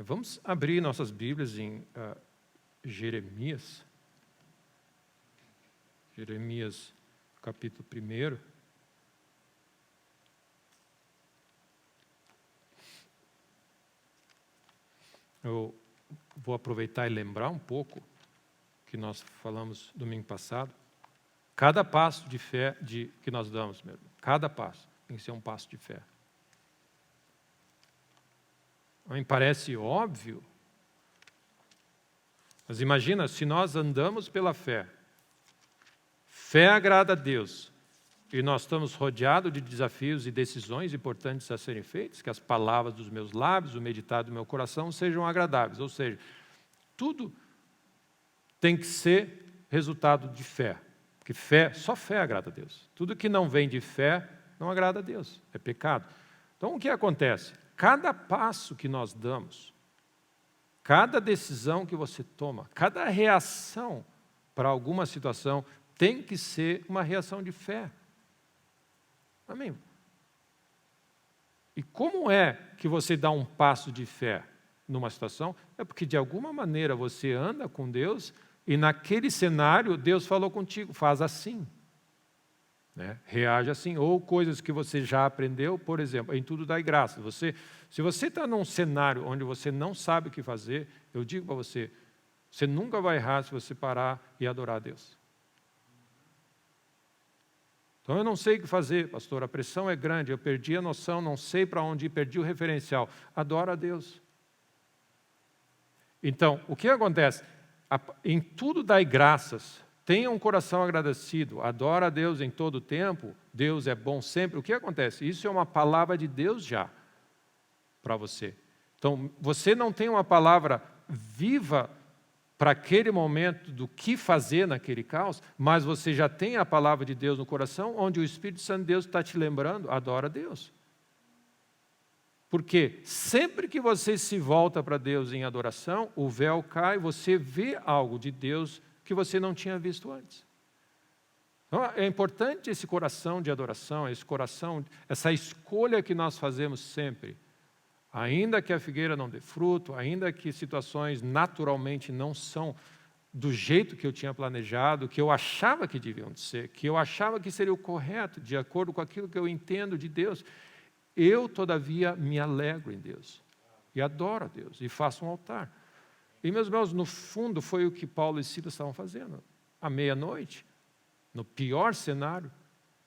Vamos abrir nossas Bíblias em Jeremias. Jeremias, capítulo 1. Eu vou aproveitar e lembrar um pouco que nós falamos domingo passado. Cada passo de fé que nós damos, meu irmão, cada passo tem que ser um passo de fé. Me parece óbvio, mas imagina, se nós andamos pela fé, fé agrada a Deus, e nós estamos rodeados de desafios e decisões importantes a serem feitas, que as palavras dos meus lábios, o meditar do meu coração sejam agradáveis, ou seja, tudo tem que ser resultado de fé, porque só fé agrada a Deus. Tudo que não vem de fé não agrada a Deus, é pecado. Então o que acontece? Cada passo que nós damos, cada decisão que você toma, cada reação para alguma situação tem que ser uma reação de fé. Amém? E como é que você dá um passo de fé numa situação? É porque de alguma maneira você anda com Deus e naquele cenário Deus falou contigo, faz assim. Reage assim, ou coisas que você já aprendeu, por exemplo, em tudo dai graça. Se você está num cenário onde você não sabe o que fazer, eu digo para você, você nunca vai errar se você parar e adorar a Deus. Então eu não sei o que fazer, pastor, a pressão é grande, eu perdi a noção, não sei para onde ir, perdi o referencial. Adora a Deus. Então, o que acontece? Em tudo dai graças. Tenha um coração agradecido, adora a Deus em todo o tempo, Deus é bom sempre. O que acontece? Isso é uma palavra de Deus já para você. Então, você não tem uma palavra viva para aquele momento do que fazer naquele caos, mas você já tem a palavra de Deus no coração, onde o Espírito Santo de Deus está te lembrando, adora a Deus. Porque sempre que você se volta para Deus em adoração, o véu cai, você vê algo de Deus que você não tinha visto antes. Então, é importante esse coração de adoração, essa escolha que nós fazemos sempre. Ainda que a figueira não dê fruto, ainda que situações naturalmente não são do jeito que eu tinha planejado, que eu achava que deviam ser, que eu achava que seria o correto, de acordo com aquilo que eu entendo de Deus, eu, todavia, me alegro em Deus. E adoro a Deus, e faço um altar. E, meus irmãos, no fundo, foi o que Paulo e Silas estavam fazendo. À meia-noite, no pior cenário,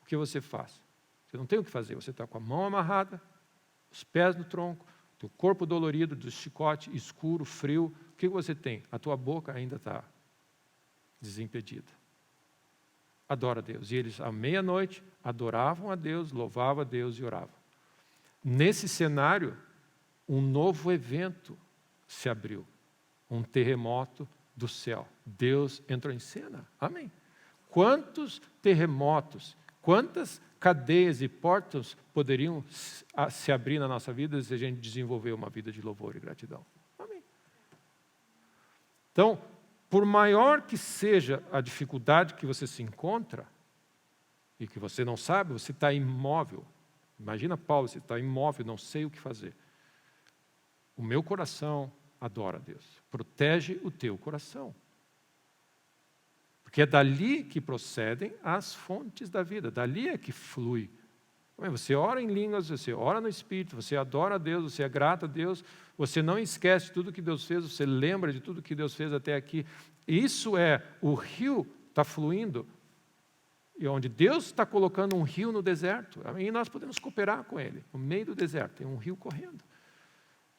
o que você faz? Você não tem o que fazer, você está com a mão amarrada, os pés no tronco, o corpo dolorido, do chicote, escuro, frio. O que você tem? A tua boca ainda está desimpedida. Adora a Deus. E eles, à meia-noite, adoravam a Deus, louvavam a Deus e oravam. Nesse cenário, um novo evento se abriu. Um terremoto do céu. Deus entrou em cena. Amém. Quantos terremotos, quantas cadeias e portas poderiam se abrir na nossa vida se a gente desenvolver uma vida de louvor e gratidão? Amém. Então, por maior que seja a dificuldade que você se encontra, e que você não sabe, você está imóvel. Imagina Paulo, você está imóvel, não sei o que fazer. O meu coração adora a Deus. Protege o teu coração. Porque é dali que procedem as fontes da vida. Dali é que flui. Você ora em línguas, você ora no Espírito, você adora a Deus, você é grato a Deus, você não esquece tudo que Deus fez, você lembra de tudo que Deus fez até aqui. Isso é, o rio está fluindo, e onde Deus está colocando um rio no deserto, e nós podemos cooperar com Ele. No meio do deserto tem um rio correndo.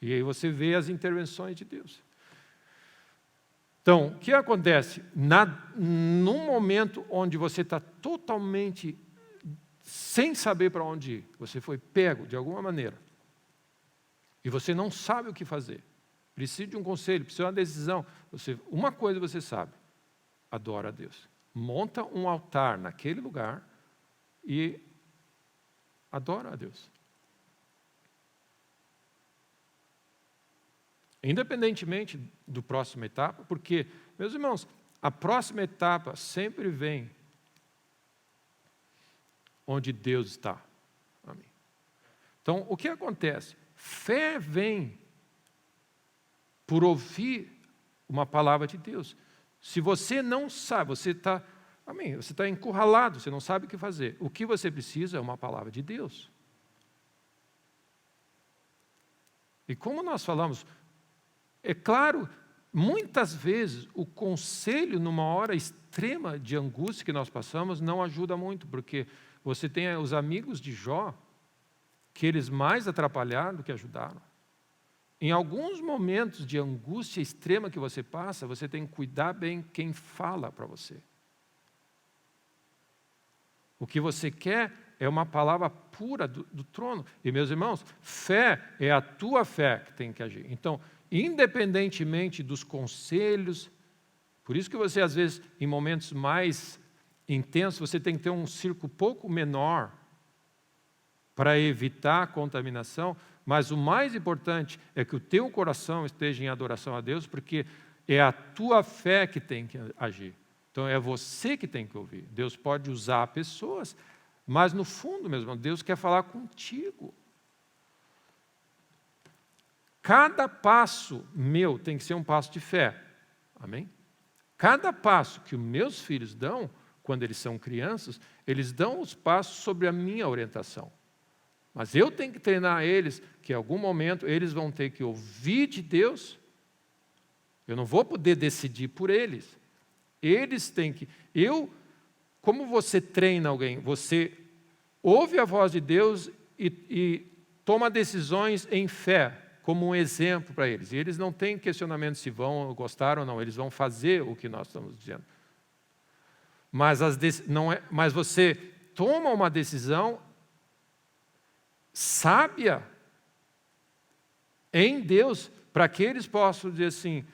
E aí você vê as intervenções de Deus. Então, o que acontece? Num momento onde você está totalmente sem saber para onde ir, você foi pego de alguma maneira, e você não sabe o que fazer, precisa de um conselho, precisa de uma decisão, uma coisa você sabe, adora a Deus. Monta um altar naquele lugar e adora a Deus. Independentemente do próxima etapa, porque, meus irmãos, a próxima etapa sempre vem onde Deus está. Amém. Então, o que acontece? Fé vem por ouvir uma palavra de Deus. Se você não sabe, você está encurralado, você não sabe o que fazer. O que você precisa é uma palavra de Deus. E como nós falamos, é claro, muitas vezes o conselho numa hora extrema de angústia que nós passamos não ajuda muito, porque você tem os amigos de Jó, que eles mais atrapalharam do que ajudaram. Em alguns momentos de angústia extrema que você passa, você tem que cuidar bem quem fala para você. O que você quer é uma palavra pura do trono. E, meus irmãos, fé é a tua fé que tem que agir. Então, independentemente dos conselhos, por isso que você, às vezes, em momentos mais intensos, você tem que ter um círculo pouco menor para evitar a contaminação, mas o mais importante é que o teu coração esteja em adoração a Deus, porque é a tua fé que tem que agir. Então, é você que tem que ouvir. Deus pode usar pessoas, mas no fundo, meu irmão, Deus quer falar contigo. Cada passo meu tem que ser um passo de fé. Amém? Cada passo que os meus filhos dão, quando eles são crianças, eles dão os passos sobre a minha orientação. Mas eu tenho que treinar eles, que em algum momento eles vão ter que ouvir de Deus. Eu não vou poder decidir por eles. Eles têm que... Como você treina alguém? Você ouve a voz de Deus e toma decisões em fé, como um exemplo para eles. E eles não têm questionamento se vão gostar ou não, eles vão fazer o que nós estamos dizendo. Mas você toma uma decisão sábia em Deus, para que eles possam dizer assim,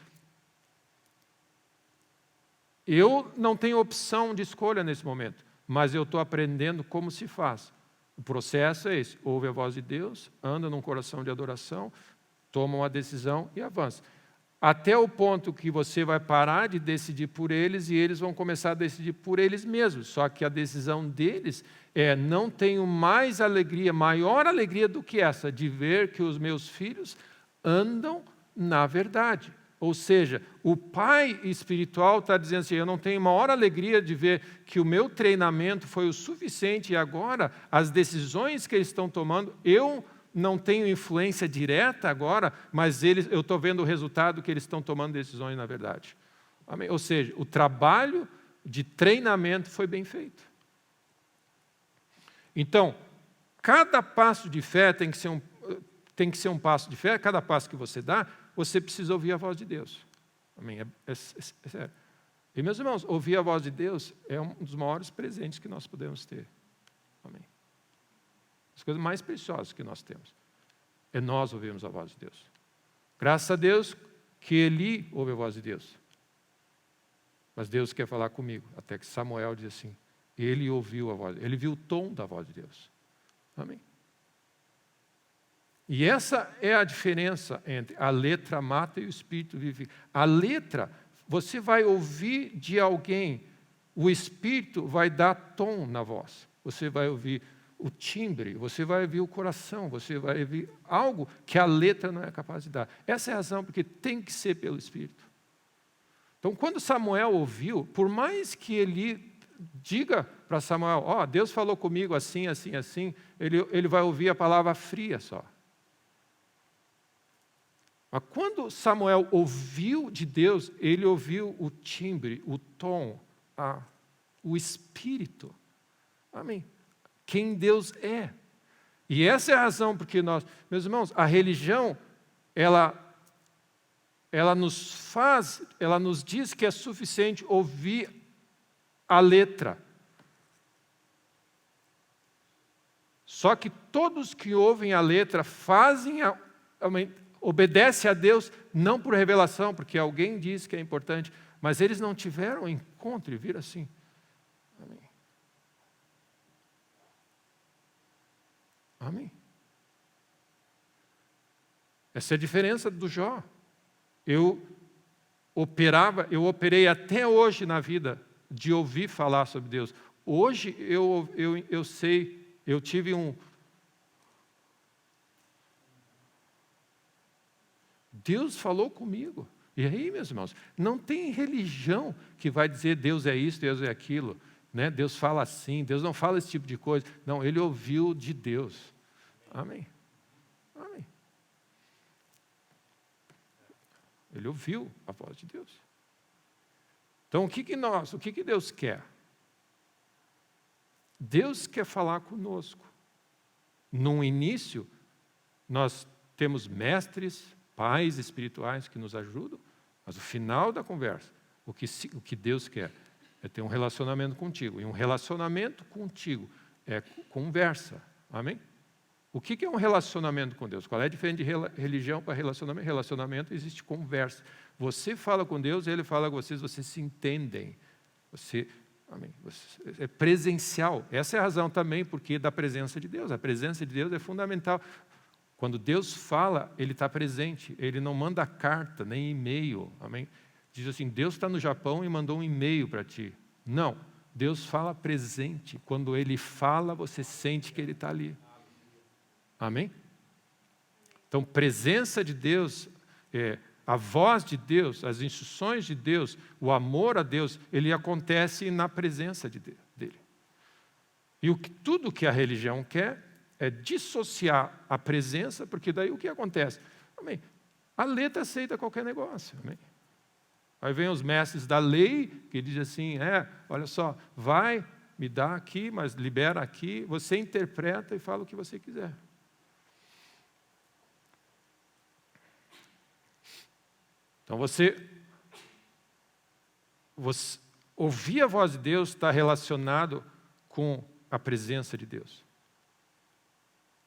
eu não tenho opção de escolha nesse momento, mas eu estou aprendendo como se faz. O processo é esse, ouve a voz de Deus, anda num coração de adoração, toma uma decisão e avança. Até o ponto que você vai parar de decidir por eles e eles vão começar a decidir por eles mesmos. Só que a decisão deles é, não tenho mais alegria, maior alegria do que essa, de ver que os meus filhos andam na verdade. Ou seja, o pai espiritual está dizendo assim, eu não tenho maior alegria de ver que o meu treinamento foi o suficiente e agora as decisões que eles estão tomando, eu não tenho influência direta agora, mas eu estou vendo o resultado que eles estão tomando decisões na verdade. Amém? Ou seja, o trabalho de treinamento foi bem feito. Então, cada passo de fé tem que ser um passo de fé, cada passo que você dá, você precisa ouvir a voz de Deus. Amém? É sério. E, meus irmãos, ouvir a voz de Deus é um dos maiores presentes que nós podemos ter. Amém? As coisas mais preciosas que nós temos é nós ouvirmos a voz de Deus. Graças a Deus que Eli ouve a voz de Deus. Mas Deus quer falar comigo. Até que Samuel diz assim, ele ouviu a voz, ele viu o tom da voz de Deus. Amém? E essa é a diferença entre a letra mata e o espírito vive. A letra, você vai ouvir de alguém, o espírito vai dar tom na voz. Você vai ouvir o timbre, você vai ouvir o coração, você vai ouvir algo que a letra não é capaz de dar. Essa é a razão, porque tem que ser pelo espírito. Então, quando Samuel ouviu, por mais que ele diga para Samuel, Deus falou comigo assim, assim, assim, ele vai ouvir a palavra fria só. Mas quando Samuel ouviu de Deus, ele ouviu o timbre, o tom, o espírito. Amém? Quem Deus é. E essa é a razão porque meus irmãos, a religião, ela nos diz que é suficiente ouvir a letra. Só que todos que ouvem a letra obedecem a Deus, não por revelação, porque alguém diz que é importante, mas eles não tiveram encontro e viram assim. Amém. Amém. Essa é a diferença do Jó. Eu operei até hoje na vida de ouvir falar sobre Deus. Hoje eu sei, eu tive Deus falou comigo. E aí, meus irmãos, não tem religião que vai dizer Deus é isso, Deus é aquilo. Né? Deus fala assim, Deus não fala esse tipo de coisa. Não, ele ouviu de Deus. Amém. Amém. Ele ouviu a voz de Deus. Então, o que Deus quer? Deus quer falar conosco. No início, nós temos mestres, pais espirituais que nos ajudam, mas no final da conversa, o que Deus quer é ter um relacionamento contigo. E um relacionamento contigo é conversa. Amém? O que é um relacionamento com Deus? Qual é a diferença de religião para relacionamento? Relacionamento existe conversa. Você fala com Deus, Ele fala com vocês se entendem. Amém. É presencial. Essa é a razão também porque da presença de Deus. A presença de Deus é fundamental. Quando Deus fala, Ele está presente. Ele não manda carta, nem e-mail. Amém? Diz assim, Deus está no Japão e mandou um e-mail para ti. Não. Deus fala presente. Quando Ele fala, você sente que Ele está ali. Amém? Então, presença de Deus, a voz de Deus, as instruções de Deus, o amor a Deus, ele acontece na presença dele. E tudo que a religião quer é dissociar a presença, porque daí o que acontece? Amém? A letra aceita qualquer negócio. Amém? Aí vem os mestres da lei, que dizem assim, olha só, vai, me dá aqui, mas libera aqui, você interpreta e fala o que você quiser. Então você ouvir a voz de Deus está relacionado com a presença de Deus,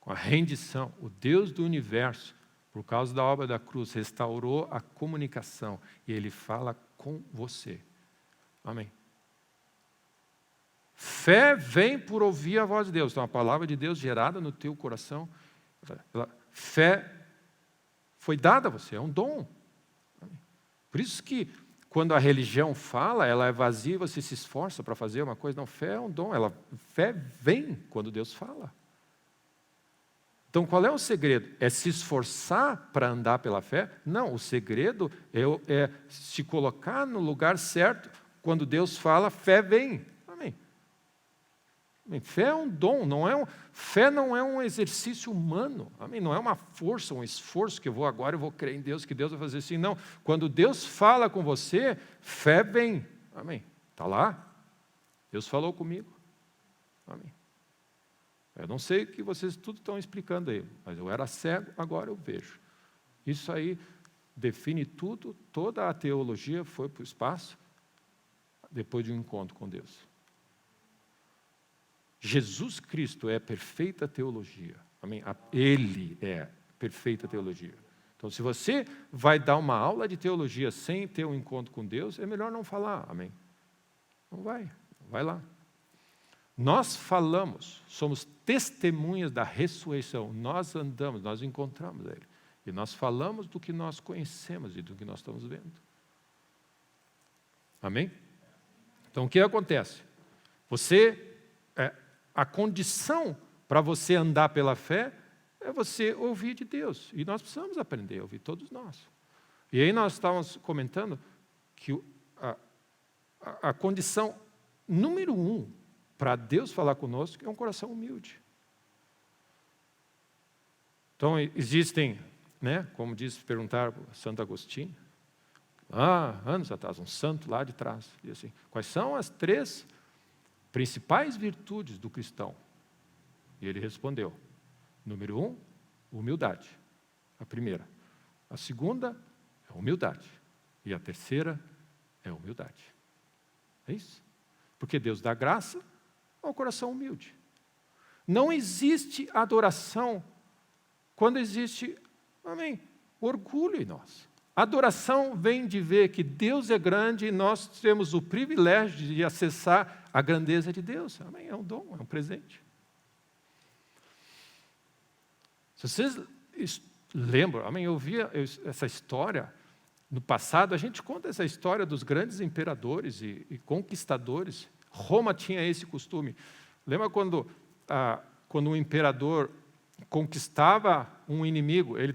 com a rendição. O Deus do universo, por causa da obra da cruz, restaurou a comunicação e Ele fala com você. Amém. Fé vem por ouvir a voz de Deus. Então a palavra de Deus gerada no teu coração, fé foi dada a você, é um dom. Por isso que, quando a religião fala, ela é vazia e você se esforça para fazer uma coisa. Não, fé é um dom. Fé vem quando Deus fala. Então, qual é o segredo? É se esforçar para andar pela fé? Não, o segredo é se colocar no lugar certo. Quando Deus fala, fé vem. Amém. Fé é um dom, fé não é um exercício humano, amém? Não é uma força, um esforço que eu vou crer em Deus, que Deus vai fazer assim, não. Quando Deus fala com você, fé vem, amém? Está lá? Deus falou comigo, amém? Eu não sei o que vocês tudo estão explicando aí, mas eu era cego, agora eu vejo. Isso aí define tudo, toda a teologia foi para o espaço, depois de um encontro com Deus. Jesus Cristo é perfeita teologia. Amém? Ele é perfeita teologia. Então, se você vai dar uma aula de teologia sem ter um encontro com Deus, é melhor não falar. Amém? Não vai lá. Nós falamos, somos testemunhas da ressurreição. Nós andamos, nós encontramos Ele. E nós falamos do que nós conhecemos e do que nós estamos vendo. Amém? Então, o que acontece? A condição para você andar pela fé é você ouvir de Deus. E nós precisamos aprender a ouvir, todos nós. E aí nós estávamos comentando que a condição número 1 para Deus falar conosco é um coração humilde. Então existem, como perguntaram para Santo Agostinho, anos atrás, um santo lá de trás, diz assim, quais são as 3 principais virtudes do cristão? E ele respondeu, número 1, humildade, a primeira. A segunda é humildade. E a terceira é humildade. É isso. Porque Deus dá graça ao coração humilde. Não existe adoração quando existe, amém, orgulho em nós. Adoração vem de ver que Deus é grande e nós temos o privilégio de acessar a grandeza de Deus. Amém? É um dom, é um presente. Se vocês lembram, amém, eu via essa história no passado, a gente conta essa história dos grandes imperadores e conquistadores. Roma tinha esse costume. Lembra quando um imperador conquistava um inimigo, ele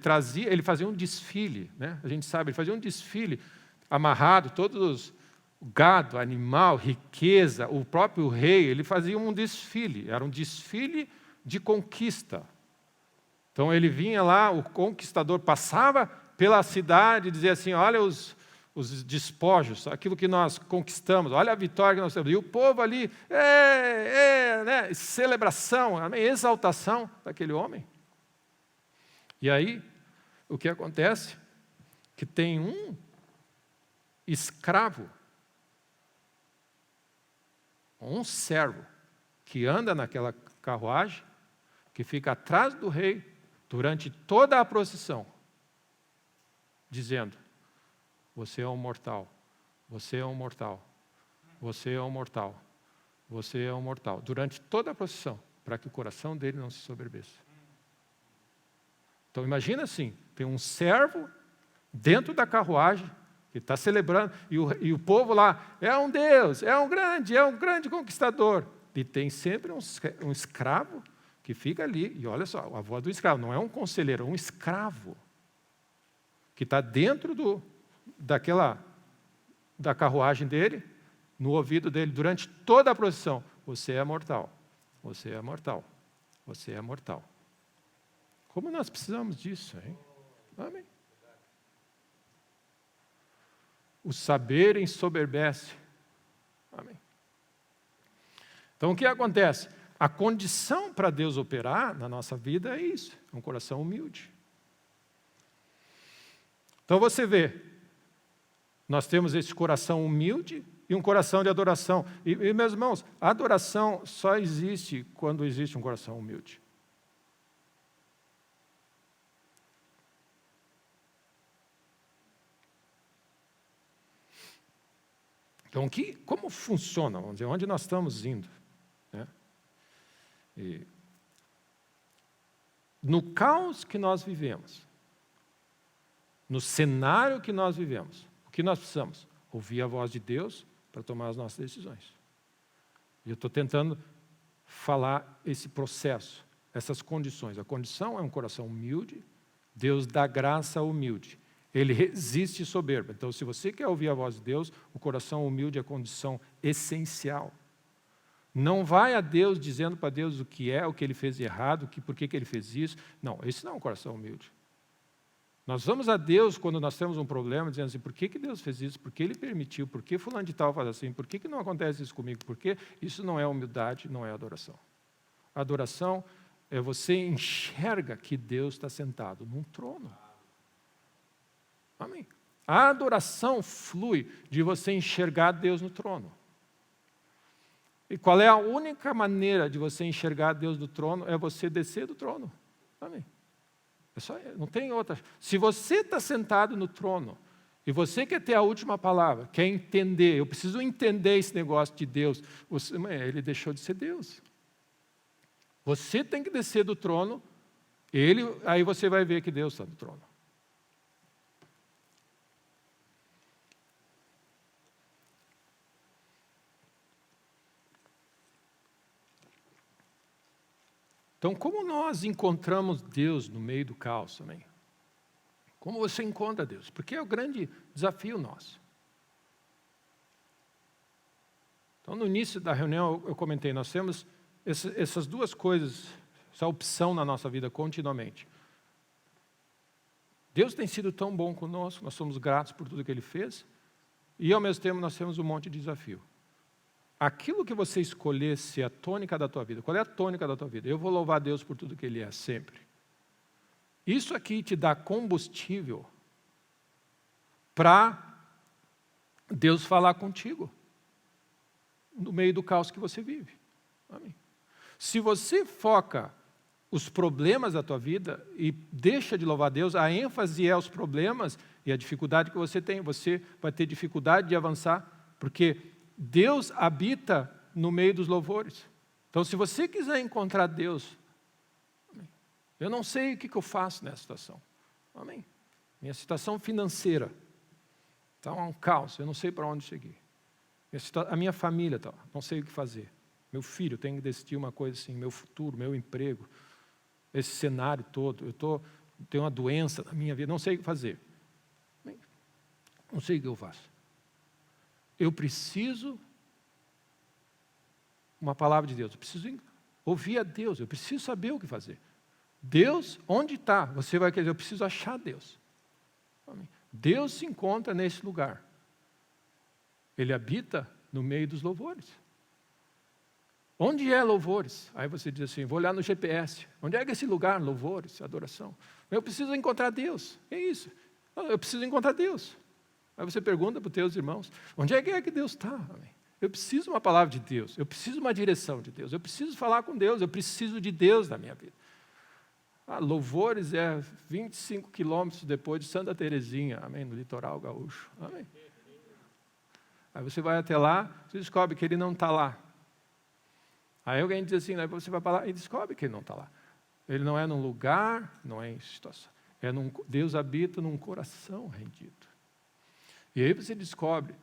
fazia um desfile, né? A gente sabe, ele fazia um desfile amarrado, todos o gado, animal, riqueza, o próprio rei, ele fazia um desfile, era um desfile de conquista. Então ele vinha lá, o conquistador passava pela cidade e dizia assim, olha os despojos, aquilo que nós conquistamos, olha a vitória que nós temos. E o povo ali, né, celebração, exaltação daquele homem. E aí, o que acontece? Que tem um escravo, um servo, que anda naquela carruagem, que fica atrás do rei durante toda a procissão, dizendo, você é um mortal, você é um mortal, você é um mortal, você é um mortal, durante toda a procissão, para que o coração dele não se soberbeça. Então imagina assim, tem um servo dentro da carruagem, que está celebrando, e o povo lá, é um Deus, é um grande conquistador. E tem sempre um escravo que fica ali, e olha só, a voz do escravo, não é um conselheiro, é um escravo, que está dentro da carruagem dele, no ouvido dele, durante toda a procissão, você é mortal, você é mortal, você é mortal. Como nós precisamos disso, hein? Amém. O saber ensoberbece. Amém. Então, o que acontece? A condição para Deus operar na nossa vida é isso, é um coração humilde. Então, você vê, nós temos esse coração humilde e um coração de adoração. E meus irmãos, a adoração só existe quando existe um coração humilde. Então, como funciona? Vamos dizer, onde nós estamos indo? Né? No caos que nós vivemos, no cenário que nós vivemos, o que nós precisamos? Ouvir a voz de Deus para tomar as nossas decisões. E eu estou tentando falar esse processo, essas condições. A condição é um coração humilde, Deus dá graça ao humilde. Ele resiste soberba. Então, se você quer ouvir a voz de Deus, o coração humilde é a condição essencial. Não vai a Deus dizendo para Deus o que é, o que ele fez de errado, por que ele fez isso. Não, esse não é um coração humilde. Nós vamos a Deus quando nós temos um problema, dizendo assim, por que Deus fez isso? Por que Ele permitiu? Por que fulano de tal faz assim? Por que não acontece isso comigo? Porque isso não é humildade, não é adoração. A adoração é você enxerga que Deus está sentado num trono. Amém. A adoração flui de você enxergar Deus no trono. E qual é a única maneira de você enxergar Deus do trono? É você descer do trono. Amém. Não tem outra. Se você está sentado no trono e você quer ter a última palavra, quer entender, eu preciso entender esse negócio de Deus, ele deixou de ser Deus. Você tem que descer do trono, aí você vai ver que Deus está no trono. Então, como nós encontramos Deus no meio do caos também? Como você encontra Deus? Porque é o grande desafio nosso. Então, no início da reunião, eu comentei, nós temos essas duas coisas, essa opção na nossa vida continuamente. Deus tem sido tão bom conosco, nós somos gratos por tudo que Ele fez, e ao mesmo tempo nós temos um monte de desafio. Aquilo que você escolher ser a tônica da tua vida, qual é a tônica da tua vida? Eu vou louvar Deus por tudo que Ele é, sempre. Isso aqui te dá combustível para Deus falar contigo no meio do caos que você vive. Amém. Se você foca os problemas da tua vida e deixa de louvar Deus, a ênfase é os problemas e a dificuldade que você tem. Você vai ter dificuldade de avançar, porque Deus habita no meio dos louvores. Então, se você quiser encontrar Deus, amém. Eu não sei o que eu faço nessa situação. Amém. Minha situação financeira está um caos, eu não sei para onde seguir. A minha família, não sei o que fazer. Meu filho, tem que decidir uma coisa assim, meu futuro, meu emprego. esse cenário todo, tenho uma doença na minha vida, não sei o que fazer. Não sei o que eu faço. Eu preciso uma palavra de Deus, eu preciso ouvir a Deus, eu preciso saber o que fazer. Deus, onde está? Você vai querer, eu preciso achar Deus. Amém. Deus se encontra nesse lugar. Ele habita no meio dos louvores. Onde é louvores? Aí você diz assim, vou olhar no GPS. Onde é que é esse lugar? Louvores, adoração. Eu preciso encontrar Deus. É isso. Eu preciso encontrar Deus. Aí você pergunta para os teus irmãos, onde é que Deus está? Eu preciso de uma palavra de Deus, eu preciso de uma direção de Deus, eu preciso falar com Deus, eu preciso de Deus na minha vida. Louvores é 25 quilômetros depois de Santa Terezinha, amém, no litoral gaúcho. Amém. Aí você vai até lá, você descobre que ele não está lá. Aí alguém diz assim, aí você vai para lá e descobre que ele não está lá. Ele não é num lugar, não é em situação. Deus habita num coração rendido. E aí você descobre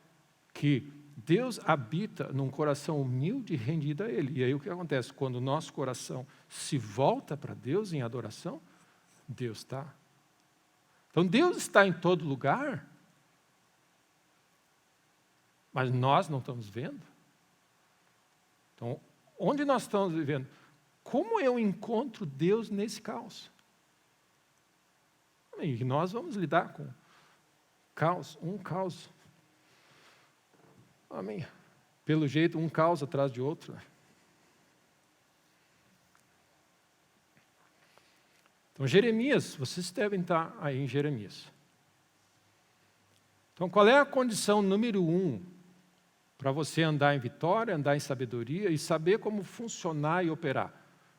que Deus habita num coração humilde e rendido a Ele. E aí o que acontece? Quando o nosso coração se volta para Deus em adoração, Deus está. Então Deus está em todo lugar, mas nós não estamos vendo. Então, onde nós estamos vivendo? Como eu encontro Deus nesse caos? E nós vamos lidar com caos, um caos. Amém. Pelo jeito, um caos atrás de outro. Então, Jeremias, vocês devem estar aí em Jeremias. Então, qual é a condição número 1 para você andar em vitória, andar em sabedoria e saber como funcionar e operar?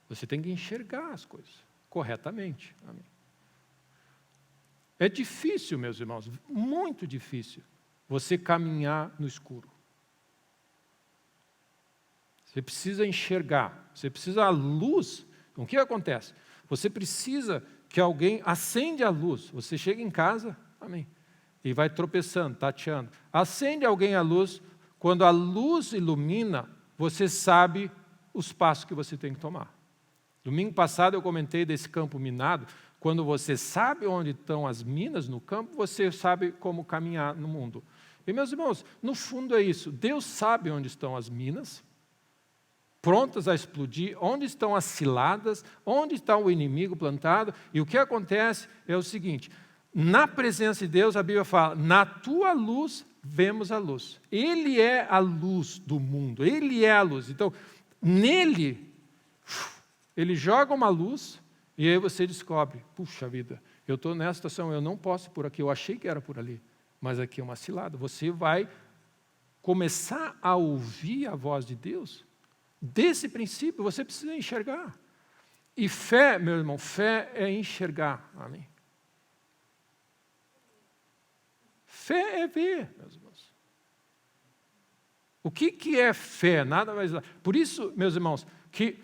Você tem que enxergar as coisas corretamente. Amém. É difícil, meus irmãos, muito difícil, você caminhar no escuro. Você precisa enxergar, você precisa a luz. Então, o que acontece? Você precisa que alguém acende a luz. Você chega em casa, amém, e vai tropeçando, tateando. Acende alguém a luz. Quando a luz ilumina, você sabe os passos que você tem que tomar. Domingo passado eu comentei desse campo minado. Quando você sabe onde estão as minas no campo, você sabe como caminhar no mundo. E, meus irmãos, no fundo é isso. Deus sabe onde estão as minas, prontas a explodir, onde estão as ciladas, onde está o inimigo plantado. E o que acontece é o seguinte, na presença de Deus, a Bíblia fala, na tua luz vemos a luz. Ele é a luz do mundo, Ele é a luz. Então, nele, Ele joga uma luz e aí você descobre, puxa vida, eu estou nessa situação, eu não posso ir por aqui, eu achei que era por ali, mas aqui é uma cilada. Você vai começar a ouvir a voz de Deus. Desse princípio, você precisa enxergar. E fé, meu irmão, fé é enxergar. Amém? Fé é ver, meus irmãos. O que é fé? Nada mais. Por isso, meus irmãos, que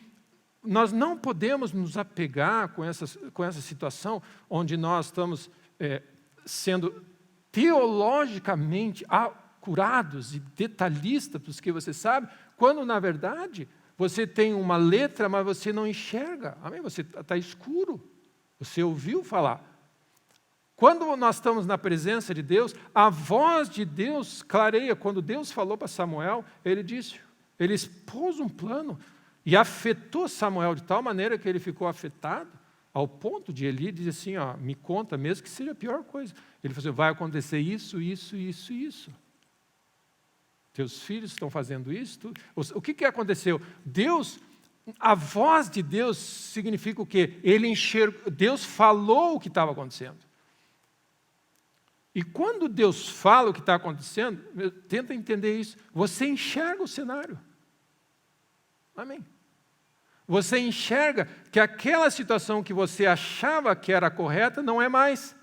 nós não podemos nos apegar com essa situação onde nós estamos sendo teologicamente curados e detalhistas, porque você sabe, quando na verdade você tem uma letra, mas você não enxerga. Amém? Você está escuro. Você ouviu falar. Quando nós estamos na presença de Deus, a voz de Deus clareia. Quando Deus falou para Samuel, ele disse, ele expôs um plano e afetou Samuel de tal maneira que ele ficou afetado, ao ponto de Eli dizer assim, ó, me conta, mesmo que seja a pior coisa. Ele falou assim, vai acontecer isso, isso, isso, isso. Teus filhos estão fazendo isso. O que aconteceu? Deus, a voz de Deus significa o quê? Ele enxergou, Deus falou o que estava acontecendo. E quando Deus fala o que está acontecendo, tenta entender isso, você enxerga o cenário. Amém. Você enxerga que aquela situação que você achava que era correta não é mais.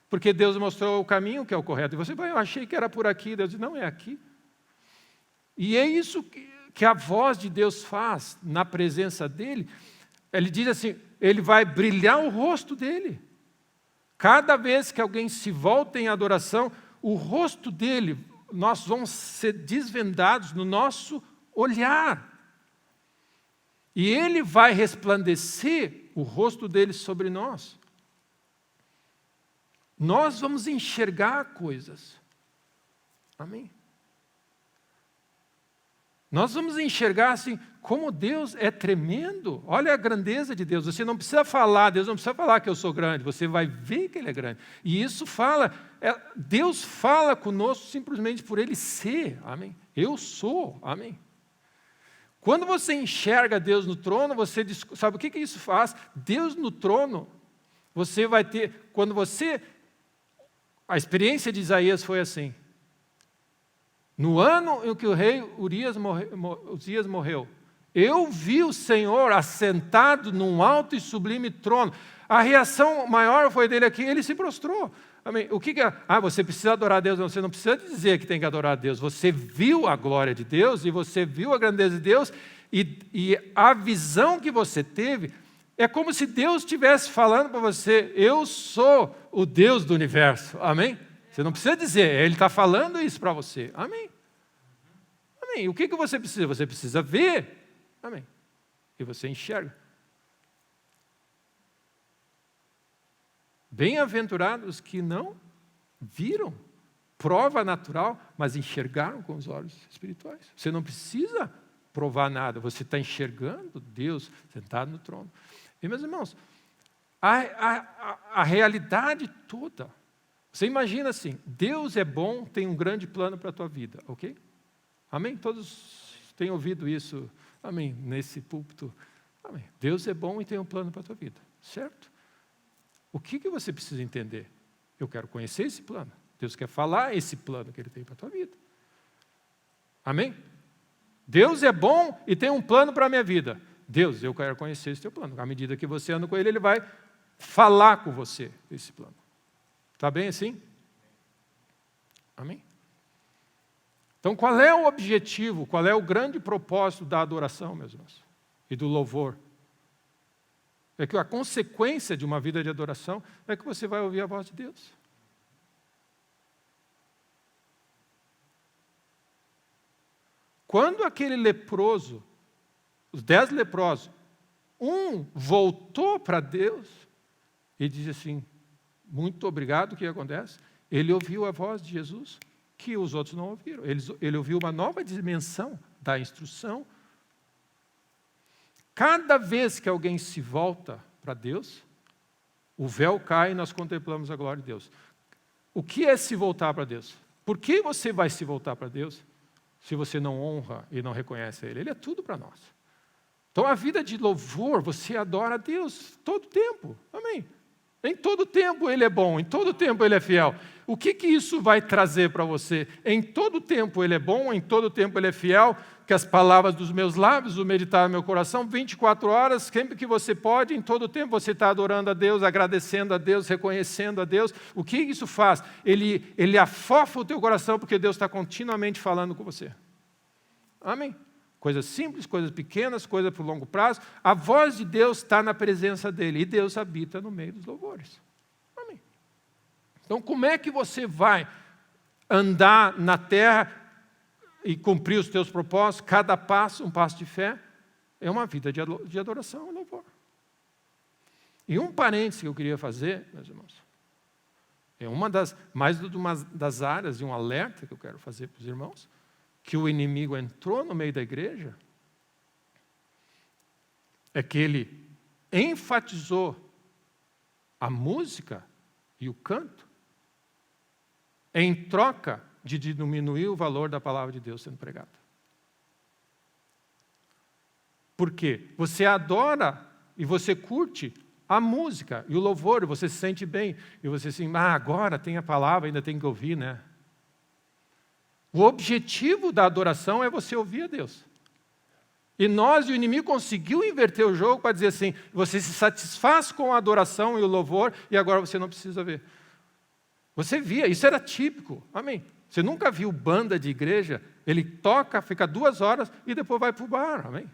Porque Deus mostrou o caminho que é o correto. E você vai, eu achei que era por aqui. Deus diz, não, é aqui. E é isso que a voz de Deus faz na presença dEle. Ele diz assim, ele vai brilhar o rosto dEle. Cada vez que alguém se volta em adoração, o rosto dEle, nós vamos ser desvendados no nosso olhar. E Ele vai resplandecer o rosto dele sobre nós, nós vamos enxergar coisas. Amém? Nós vamos enxergar assim, como Deus é tremendo. Olha a grandeza de Deus. Você não precisa falar, Deus não precisa falar que eu sou grande. Você vai ver que Ele é grande. E isso fala, Deus fala conosco simplesmente por Ele ser. Amém? Eu sou. Amém? Quando você enxerga Deus no trono, você sabe o que isso faz? Deus no trono, você vai ter, a experiência de Isaías foi assim. No ano em que o rei Uzias morreu, eu vi o Senhor assentado num alto e sublime trono. A reação maior foi dele aqui, ele se prostrou. Amém. O que é? Você precisa adorar a Deus. Não, você não precisa dizer que tem que adorar a Deus. Você viu a glória de Deus e você viu a grandeza de Deus e a visão que você teve é como se Deus estivesse falando para você, eu sou o Deus do universo. Amém? Você não precisa dizer, Ele está falando isso para você. Amém? Amém. O que você precisa? Você precisa ver. Amém. E você enxerga. Bem-aventurados que não viram prova natural, mas enxergaram com os olhos espirituais. Você não precisa provar nada, você está enxergando Deus sentado no trono. E, meus irmãos, a realidade toda, você imagina assim, Deus é bom, tem um grande plano para a tua vida, ok? Amém? Todos têm ouvido isso, amém, nesse púlpito. Amém. Deus é bom e tem um plano para a tua vida, certo? O que você precisa entender? Eu quero conhecer esse plano. Deus quer falar esse plano que Ele tem para a tua vida. Amém? Deus é bom e tem um plano para a minha vida. Deus, eu quero conhecer esse teu plano. À medida que você anda com Ele, Ele vai falar com você esse plano. Está bem assim? Amém? Então, qual é o objetivo, qual é o grande propósito da adoração, meus irmãos? E do louvor? É que a consequência de uma vida de adoração é que você vai ouvir a voz de Deus. Quando aquele leproso, os 10 leprosos, um voltou para Deus e disse assim, muito obrigado, o que acontece? Ele ouviu a voz de Jesus, que os outros não ouviram. Ele ouviu uma nova dimensão da instrução. Cada vez que alguém se volta para Deus, o véu cai e nós contemplamos a glória de Deus. O que é se voltar para Deus? Por que você vai se voltar para Deus se você não honra e não reconhece Ele? Ele é tudo para nós. Então a vida de louvor, você adora a Deus todo tempo. Amém? Em todo tempo Ele é bom, em todo tempo Ele é fiel. O que isso vai trazer para você? Em todo tempo Ele é bom, em todo tempo Ele é fiel, que as palavras dos meus lábios, o meditar no meu coração, 24 horas, sempre que você pode, em todo tempo você está adorando a Deus, agradecendo a Deus, reconhecendo a Deus. O que isso faz? Ele afofa o teu coração, porque Deus está continuamente falando com você. Amém? Coisas simples, coisas pequenas, coisas por longo prazo. A voz de Deus está na presença dEle, e Deus habita no meio dos louvores. Amém? Então, como é que você vai andar na terra e cumprir os teus propósitos? Cada passo, um passo de fé, é uma vida de adoração e louvor. E um parênteses que eu queria fazer, meus irmãos, é uma das áreas de um alerta que eu quero fazer para os irmãos, que o inimigo entrou no meio da igreja, é que ele enfatizou a música e o canto em troca de diminuir o valor da palavra de Deus sendo pregada. Por quê? Você adora e você curte a música e o louvor, e você se sente bem, e você assim, agora tem a palavra, ainda tem que ouvir, né? O objetivo da adoração é você ouvir a Deus. E o inimigo conseguiu inverter o jogo para dizer assim, você se satisfaz com a adoração e o louvor, e agora você não precisa ver. Você via, isso era típico, amém? Você nunca viu banda de igreja, ele toca, fica 2 horas e depois vai para o bar, amém?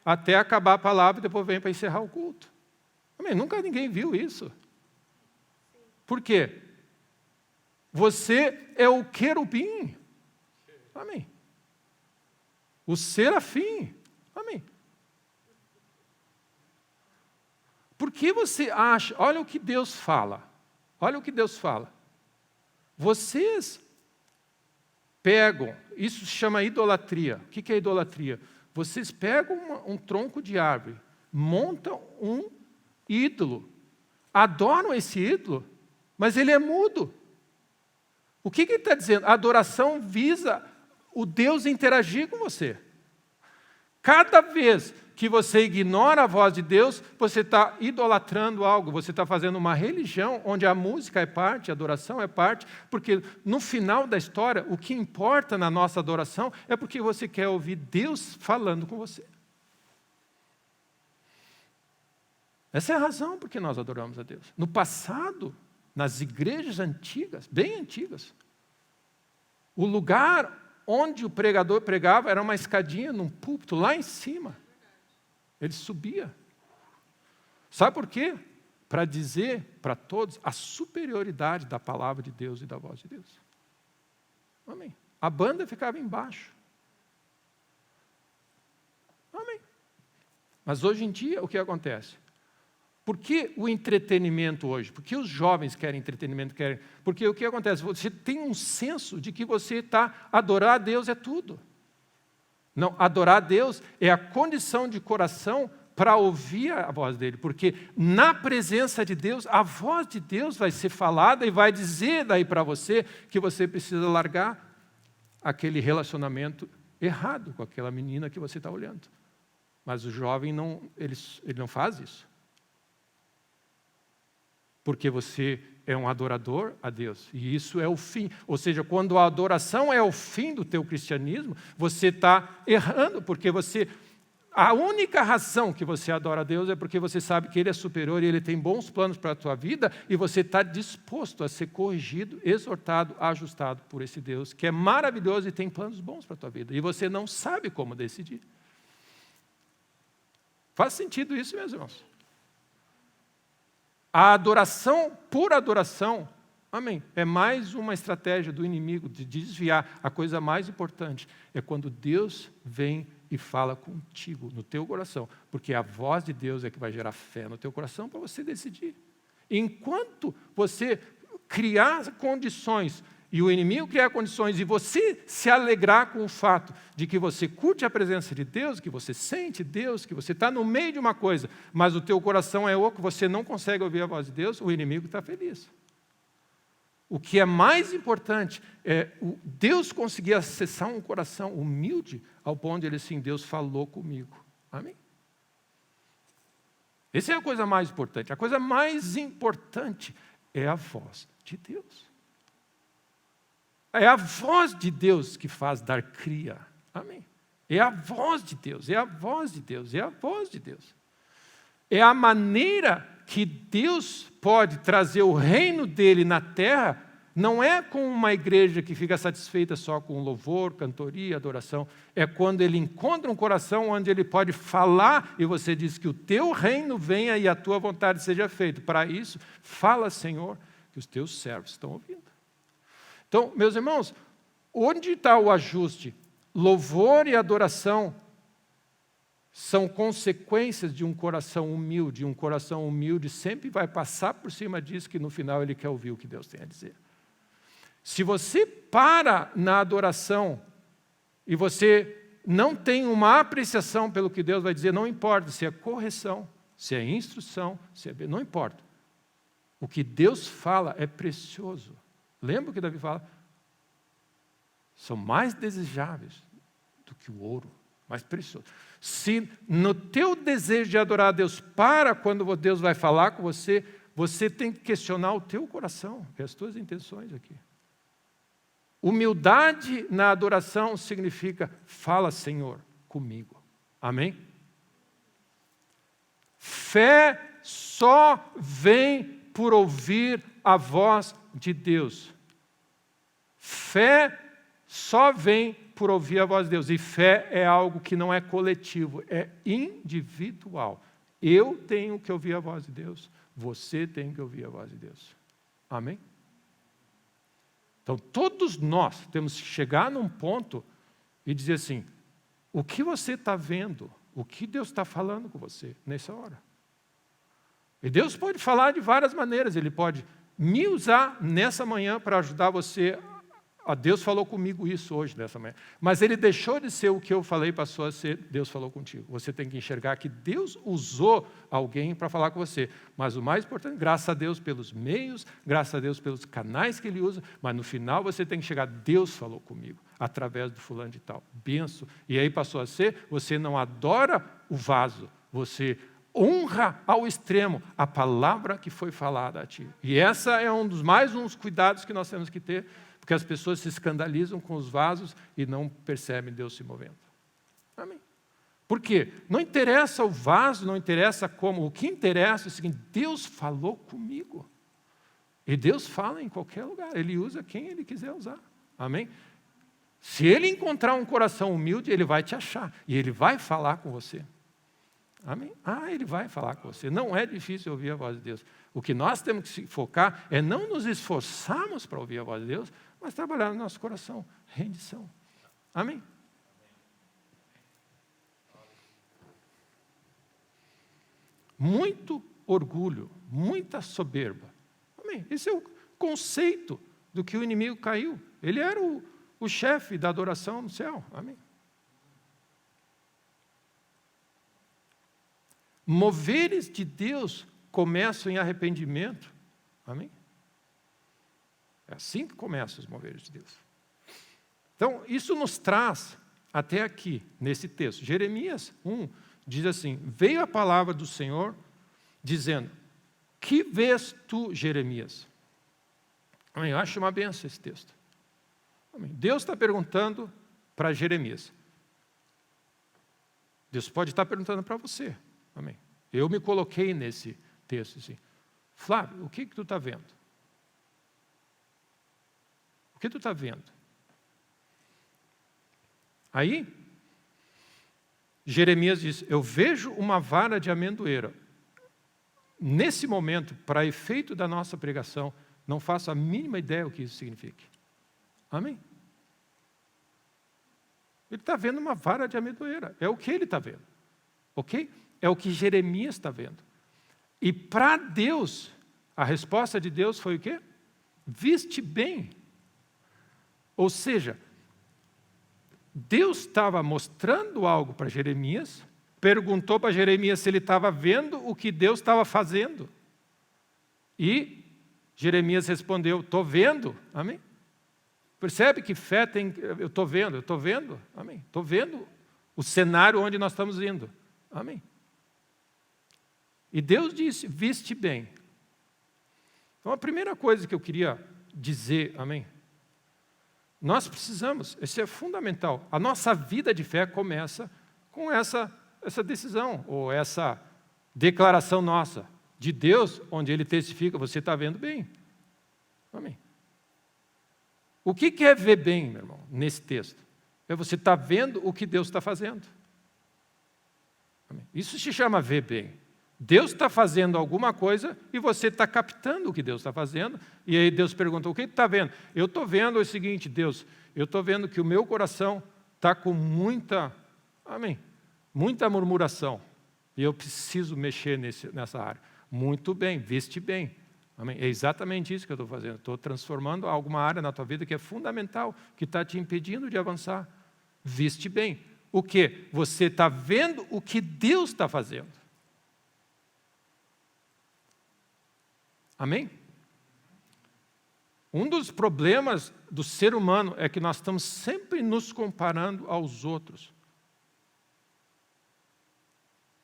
Até acabar a palavra e depois vem para encerrar o culto. Amém? Nunca ninguém viu isso. Por quê? Você é o querubim. Amém. O serafim. Amém. Por que você acha? Olha o que Deus fala. Olha o que Deus fala. Vocês pegam, isso se chama idolatria. O que é idolatria? Vocês pegam um tronco de árvore, montam um ídolo, adoram esse ídolo, mas ele é mudo. O que ele está dizendo? A adoração visa o Deus interagir com você. Cada vez que você ignora a voz de Deus, você está idolatrando algo, você está fazendo uma religião onde a música é parte, a adoração é parte, porque no final da história, o que importa na nossa adoração é porque você quer ouvir Deus falando com você. Essa é a razão por que nós adoramos a Deus. No passado, nas igrejas antigas, bem antigas, o lugar onde o pregador pregava era uma escadinha num púlpito, lá em cima. Ele subia. Sabe por quê? Para dizer para todos a superioridade da palavra de Deus e da voz de Deus. Amém. A banda ficava embaixo. Amém. Mas hoje em dia, o que acontece? Por que o entretenimento hoje? Por que os jovens querem entretenimento? Porque o que acontece? Você tem um senso de que você está... Adorar a Deus é tudo. Não, adorar a Deus é a condição de coração para ouvir a voz dele. Porque na presença de Deus, a voz de Deus vai ser falada e vai dizer daí para você que você precisa largar aquele relacionamento errado com aquela menina que você está olhando. Mas o jovem ele não faz isso. Porque você é um adorador a Deus. E isso é o fim. Ou seja, quando a adoração é o fim do teu cristianismo, você está errando, porque a única razão que você adora a Deus é porque você sabe que Ele é superior e Ele tem bons planos para a tua vida e você está disposto a ser corrigido, exortado, ajustado por esse Deus, que é maravilhoso e tem planos bons para a tua vida. E você não sabe como decidir. Faz sentido isso, meus irmãos? A adoração por adoração, amém, é mais uma estratégia do inimigo de desviar. A coisa mais importante é quando Deus vem e fala contigo, no teu coração, porque a voz de Deus é que vai gerar fé no teu coração para você decidir. Enquanto você criar condições, e o inimigo criar condições, e você se alegrar com o fato de que você curte a presença de Deus, que você sente Deus, que você está no meio de uma coisa, mas o teu coração é oco, você não consegue ouvir a voz de Deus, o inimigo está feliz. O que é mais importante é Deus conseguir acessar um coração humilde ao ponto de ele assim, Deus falou comigo. Amém? Essa é a coisa mais importante. A coisa mais importante é a voz de Deus. É a voz de Deus que faz dar cria. Amém? É a voz de Deus, é a voz de Deus, é a voz de Deus. É a maneira que Deus pode trazer o reino dele na terra, não é com uma igreja que fica satisfeita só com louvor, cantoria, adoração. É quando ele encontra um coração onde ele pode falar e você diz que o teu reino venha e a tua vontade seja feita. Para isso, fala, Senhor, que os teus servos estão ouvindo. Então, meus irmãos, onde está o ajuste? Louvor e adoração são consequências de um coração humilde. E um coração humilde sempre vai passar por cima disso, que no final ele quer ouvir o que Deus tem a dizer. Se você para na adoração e você não tem uma apreciação pelo que Deus vai dizer, não importa se é correção, se é instrução, não importa. O que Deus fala é precioso. Lembra o que Davi fala? São mais desejáveis do que o ouro, mais precioso. Se no teu desejo de adorar a Deus, para quando Deus vai falar com você, você tem que questionar o teu coração e as tuas intenções aqui. Humildade na adoração significa, fala, Senhor, comigo. Amém? Fé só vem por ouvir a voz de Deus. Fé só vem por ouvir a voz de Deus. E fé é algo que não é coletivo, é individual. Eu tenho que ouvir a voz de Deus, você tem que ouvir a voz de Deus. Amém? Então, todos nós temos que chegar num ponto e dizer assim, o que você está vendo, o que Deus está falando com você nessa hora? E Deus pode falar de várias maneiras. Ele pode me usar nessa manhã para ajudar você. Deus falou comigo isso hoje, nessa manhã. Mas ele deixou de ser o que eu falei, passou a ser Deus falou contigo. Você tem que enxergar que Deus usou alguém para falar com você. Mas o mais importante, graças a Deus pelos meios, graças a Deus pelos canais que ele usa, mas no final você tem que chegar, Deus falou comigo, através do fulano de tal. Benção. E aí passou a ser, você não adora o vaso, você honra ao extremo a palavra que foi falada a ti. E essa é mais uns cuidados que nós temos que ter, porque as pessoas se escandalizam com os vasos e não percebem Deus se movendo. Amém. Por quê? Não interessa o vaso, não interessa como. O que interessa é o seguinte, Deus falou comigo. E Deus fala em qualquer lugar. Ele usa quem Ele quiser usar. Amém? Se Ele encontrar um coração humilde, Ele vai te achar. E Ele vai falar com você. Amém? Ele vai falar com você. Não é difícil ouvir a voz de Deus. O que nós temos que focar é não nos esforçarmos para ouvir a voz de Deus, mas trabalhar no nosso coração. Rendição. Amém? Muito orgulho, muita soberba. Amém? Esse é o conceito do que o inimigo caiu. Ele era o chefe da adoração no céu. Amém? Moveres de Deus começam em arrependimento. Amém? É assim que começam os moveres de Deus. Então, isso nos traz até aqui, nesse texto. Jeremias 1 diz assim, veio a palavra do Senhor, dizendo, que vês tu, Jeremias? Amém? Eu acho uma benção esse texto. Amém? Deus está perguntando para Jeremias. Deus pode estar perguntando para você. Amém? Eu me coloquei nesse texto assim. Flávio, o que tu está vendo? O que tu está vendo? Aí, Jeremias diz, eu vejo uma vara de amendoeira. Nesse momento, para efeito da nossa pregação, não faço a mínima ideia o que isso significa. Amém? Ele está vendo uma vara de amendoeira. É o que ele está vendo. Ok? É o que Jeremias está vendo. E para Deus, a resposta de Deus foi o quê? Viste bem. Ou seja, Deus estava mostrando algo para Jeremias, perguntou para Jeremias se ele estava vendo o que Deus estava fazendo. E Jeremias respondeu, estou vendo. Amém? Percebe que fé tem... Eu estou vendo. Amém? Estou vendo o cenário onde nós estamos indo. Amém? E Deus disse, viste bem. Então, a primeira coisa que eu queria dizer, amém? Nós precisamos, isso é fundamental, a nossa vida de fé começa com essa decisão, ou essa declaração nossa, de Deus, onde Ele testifica, você está vendo bem. Amém? O que é ver bem, meu irmão, nesse texto? É você estar vendo o que Deus está fazendo. Amém? Isso se chama ver bem. Deus está fazendo alguma coisa e você está captando o que Deus está fazendo. E aí Deus pergunta, o que tu está vendo? Eu estou vendo o seguinte, Deus, eu estou vendo que o meu coração está com muita murmuração. E eu preciso mexer nessa área. Muito bem, viste bem. Amém? É exatamente isso que eu estou fazendo. Estou transformando alguma área na tua vida que é fundamental, que está te impedindo de avançar. Viste bem. O quê? Você está vendo o que Deus está fazendo. Amém? Um dos problemas do ser humano é que nós estamos sempre nos comparando aos outros.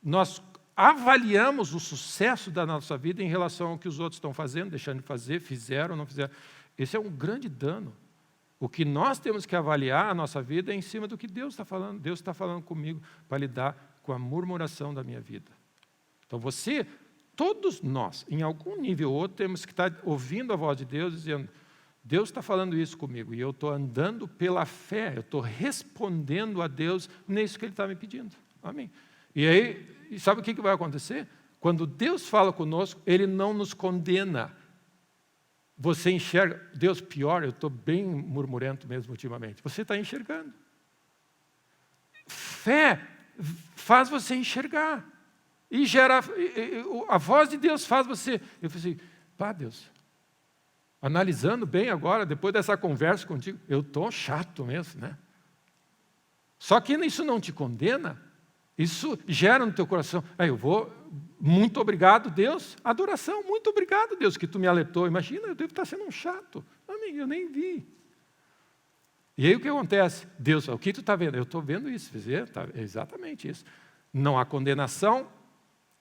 Nós avaliamos o sucesso da nossa vida em relação ao que os outros estão fazendo, deixando de fazer, fizeram ou não fizeram. Esse é um grande dano. O que nós temos que avaliar a nossa vida é em cima do que Deus está falando. Deus está falando comigo para lidar com a murmuração da minha vida. Então todos nós, em algum nível ou outro, temos que estar ouvindo a voz de Deus, dizendo, Deus está falando isso comigo, e eu estou andando pela fé, eu estou respondendo a Deus nisso que Ele está me pedindo. Amém? E aí, sabe o que vai acontecer? Quando Deus fala conosco, Ele não nos condena. Você enxerga, Deus, pior, eu estou bem murmurento mesmo ultimamente. Você está enxergando. Fé faz você enxergar. E gera, a voz de Deus faz você. Eu falei assim, pá, Deus, analisando bem agora, depois dessa conversa contigo, eu estou chato mesmo, né? Só que isso não te condena, isso gera no teu coração. Aí eu vou, muito obrigado, Deus, adoração, muito obrigado, Deus, que tu me alertou. Imagina, eu devo estar sendo um chato. Amém, eu nem vi. E aí o que acontece? Deus, o que tu está vendo? Eu estou vendo isso, é exatamente isso. Não há condenação,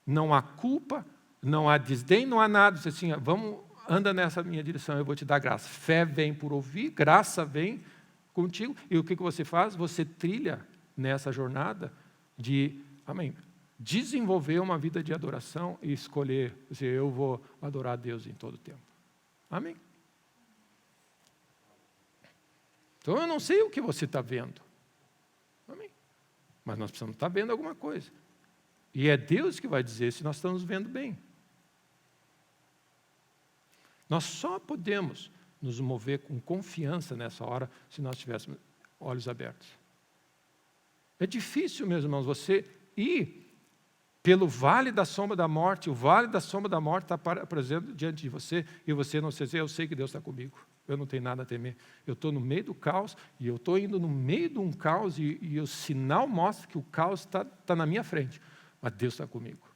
não há culpa, não há desdém, não há nada. Você assim, vamos, anda nessa minha direção, eu vou te dar graça. Fé vem por ouvir, graça vem contigo. E o que você faz? Você trilha nessa jornada de, amém, desenvolver uma vida de adoração e escolher, dizer, eu vou adorar a Deus em todo o tempo. Amém? Então eu não sei o que você está vendo. Amém? Mas nós precisamos estar vendo alguma coisa. E é Deus que vai dizer se nós estamos vendo bem. Nós só podemos nos mover com confiança nessa hora se nós tivéssemos olhos abertos. É difícil, meus irmãos, você ir pelo vale da sombra da morte. O vale da sombra da morte está presente diante de você e você não se dizer, eu sei que Deus está comigo. Eu não tenho nada a temer. Eu estou no meio do caos e eu estou indo no meio de um caos e o sinal mostra que o caos está na minha frente. Mas Deus está comigo.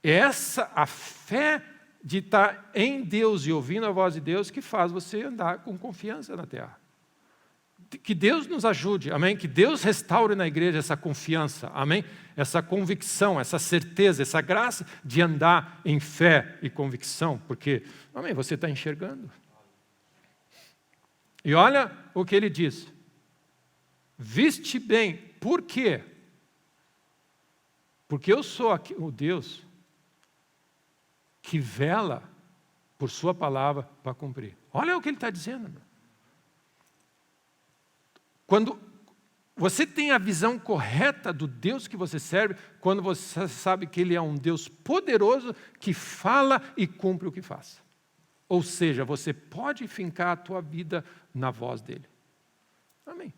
Essa, a fé de estar em Deus e ouvindo a voz de Deus que faz você andar com confiança na terra. Que Deus nos ajude, amém? Que Deus restaure na igreja essa confiança, amém? Essa convicção, essa certeza, essa graça de andar em fé e convicção, porque, amém, você está enxergando. E olha o que ele diz. Viste bem, por quê? Porque eu sou aqui, o Deus que vela por sua palavra para cumprir. Olha o que ele está dizendo. Quando você tem a visão correta do Deus que você serve, quando você sabe que Ele é um Deus poderoso que fala e cumpre o que faz. Ou seja, você pode fincar a tua vida na voz dEle. Amém.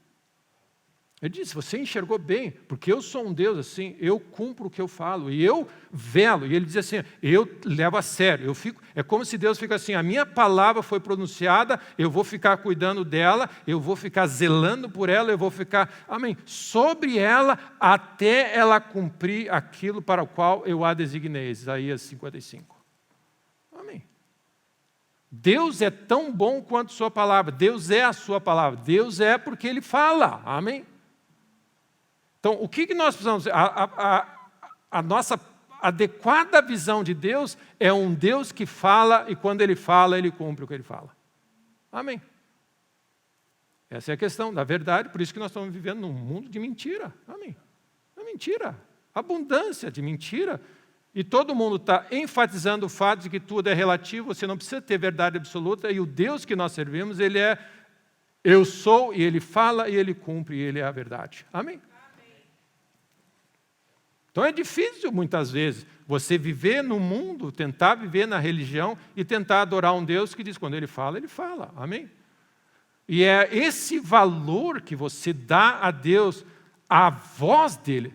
Ele disse, você enxergou bem, porque eu sou um Deus assim, eu cumpro o que eu falo, e eu velo. E ele diz assim, eu levo a sério, é como se Deus fica assim, a minha palavra foi pronunciada, eu vou ficar cuidando dela, eu vou ficar zelando por ela, eu vou ficar, amém, sobre ela, até ela cumprir aquilo para o qual eu a designei. Isaías 55. Amém. Deus é tão bom quanto sua palavra, Deus é a sua palavra, Deus é porque Ele fala, amém. Então, o que nós precisamos? A nossa adequada visão de Deus é um Deus que fala e quando Ele fala, Ele cumpre o que Ele fala. Amém. Essa é a questão da verdade, por isso que nós estamos vivendo num mundo de mentira. Amém. É mentira. Abundância de mentira. E todo mundo está enfatizando o fato de que tudo é relativo, você não precisa ter verdade absoluta, e o Deus que nós servimos, Ele é eu sou, e Ele fala, e Ele cumpre, e Ele é a verdade. Amém. Então é difícil, muitas vezes, você viver no mundo, tentar viver na religião e tentar adorar um Deus que diz, quando Ele fala. Amém? E é esse valor que você dá a Deus, a voz dEle.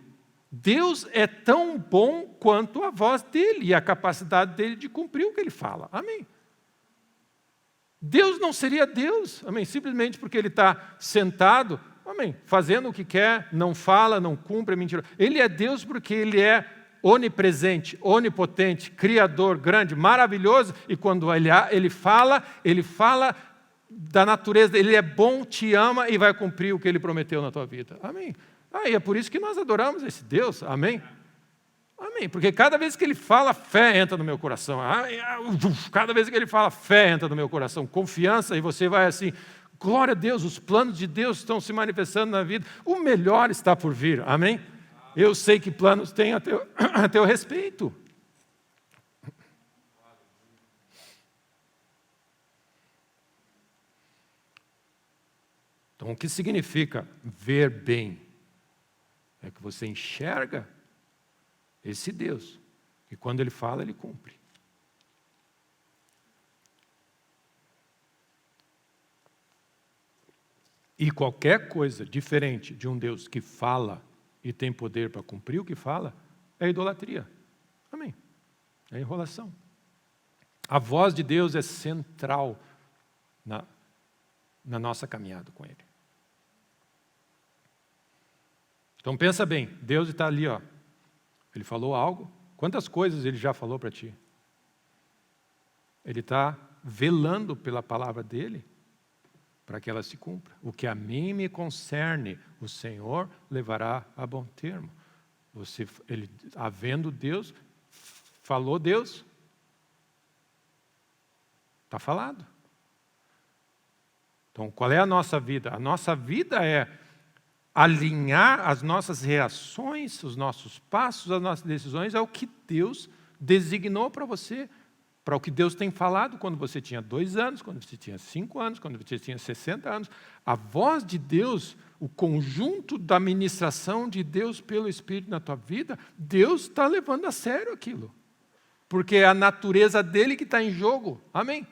Deus é tão bom quanto a voz dEle e a capacidade dEle de cumprir o que Ele fala. Amém? Deus não seria Deus, amém? Simplesmente porque Ele está sentado, amém, fazendo o que quer, não fala, não cumpre, é mentira. Ele é Deus porque Ele é onipresente, onipotente, criador, grande, maravilhoso, e quando Ele fala da natureza, Ele é bom, te ama e vai cumprir o que Ele prometeu na tua vida. Amém? E é por isso que nós adoramos esse Deus, amém? Amém, porque cada vez que Ele fala, fé entra no meu coração. Cada vez que Ele fala, fé entra no meu coração, confiança, e você vai assim, glória a Deus, os planos de Deus estão se manifestando na vida, o melhor está por vir, amém? Eu sei que planos tem a teu respeito. Então, o que significa ver bem? É que você enxerga esse Deus, e quando Ele fala, Ele cumpre. E qualquer coisa diferente de um Deus que fala e tem poder para cumprir o que fala, é idolatria. Amém. É enrolação. A voz de Deus é central na nossa caminhada com Ele. Então pensa bem, Deus está ali, ó. Ele falou algo. Quantas coisas Ele já falou para ti? Ele está velando pela palavra dEle para que ela se cumpra. O que a mim me concerne, o Senhor levará a bom termo. Ele, havendo Deus, falou Deus, está falado. Então, qual é a nossa vida? A nossa vida é alinhar as nossas reações, os nossos passos, as nossas decisões ao que Deus designou para você, para o que Deus tem falado quando você tinha 2 anos, quando você tinha 5 anos, quando você tinha 60 anos. A voz de Deus, o conjunto da ministração de Deus pelo Espírito na tua vida, Deus está levando a sério aquilo. Porque é a natureza dele que está em jogo. Amém?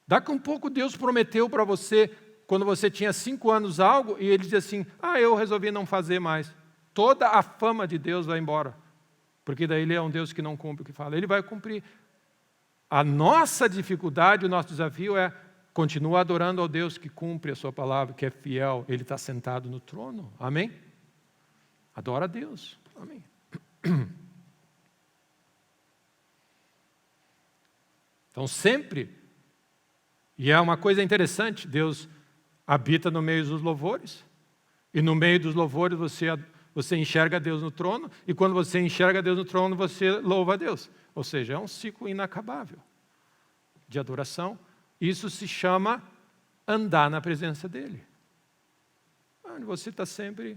Daqui a um pouco Deus prometeu para você, quando você tinha 5 anos algo, e ele diz assim, eu resolvi não fazer mais. Toda a fama de Deus vai embora. Porque daí ele é um Deus que não cumpre o que fala. Ele vai cumprir. A nossa dificuldade, o nosso desafio é continuar adorando ao Deus que cumpre a sua palavra, que é fiel. Ele está sentado no trono. Amém? Adora a Deus. Amém. Então sempre, e é uma coisa interessante, Deus habita no meio dos louvores, e no meio dos louvores você enxerga Deus no trono, e quando você enxerga Deus no trono, você louva a Deus. Ou seja, é um ciclo inacabável de adoração. Isso se chama andar na presença dEle. Você está sempre,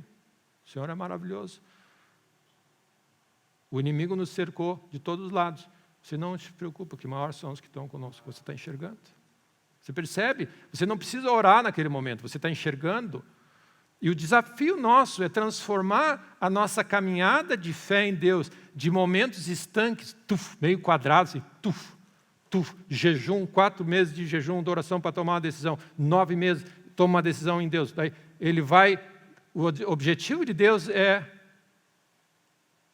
o Senhor é maravilhoso. O inimigo nos cercou de todos os lados. Você não se preocupa, que maiores são os que estão conosco. Você está enxergando. Você percebe? Você não precisa orar naquele momento, você está enxergando. E o desafio nosso é transformar a nossa caminhada de fé em Deus, de momentos estanques, meio quadrados, jejum, 4 meses de jejum, de oração para tomar uma decisão, 9 meses, toma uma decisão em Deus. Daí o objetivo de Deus é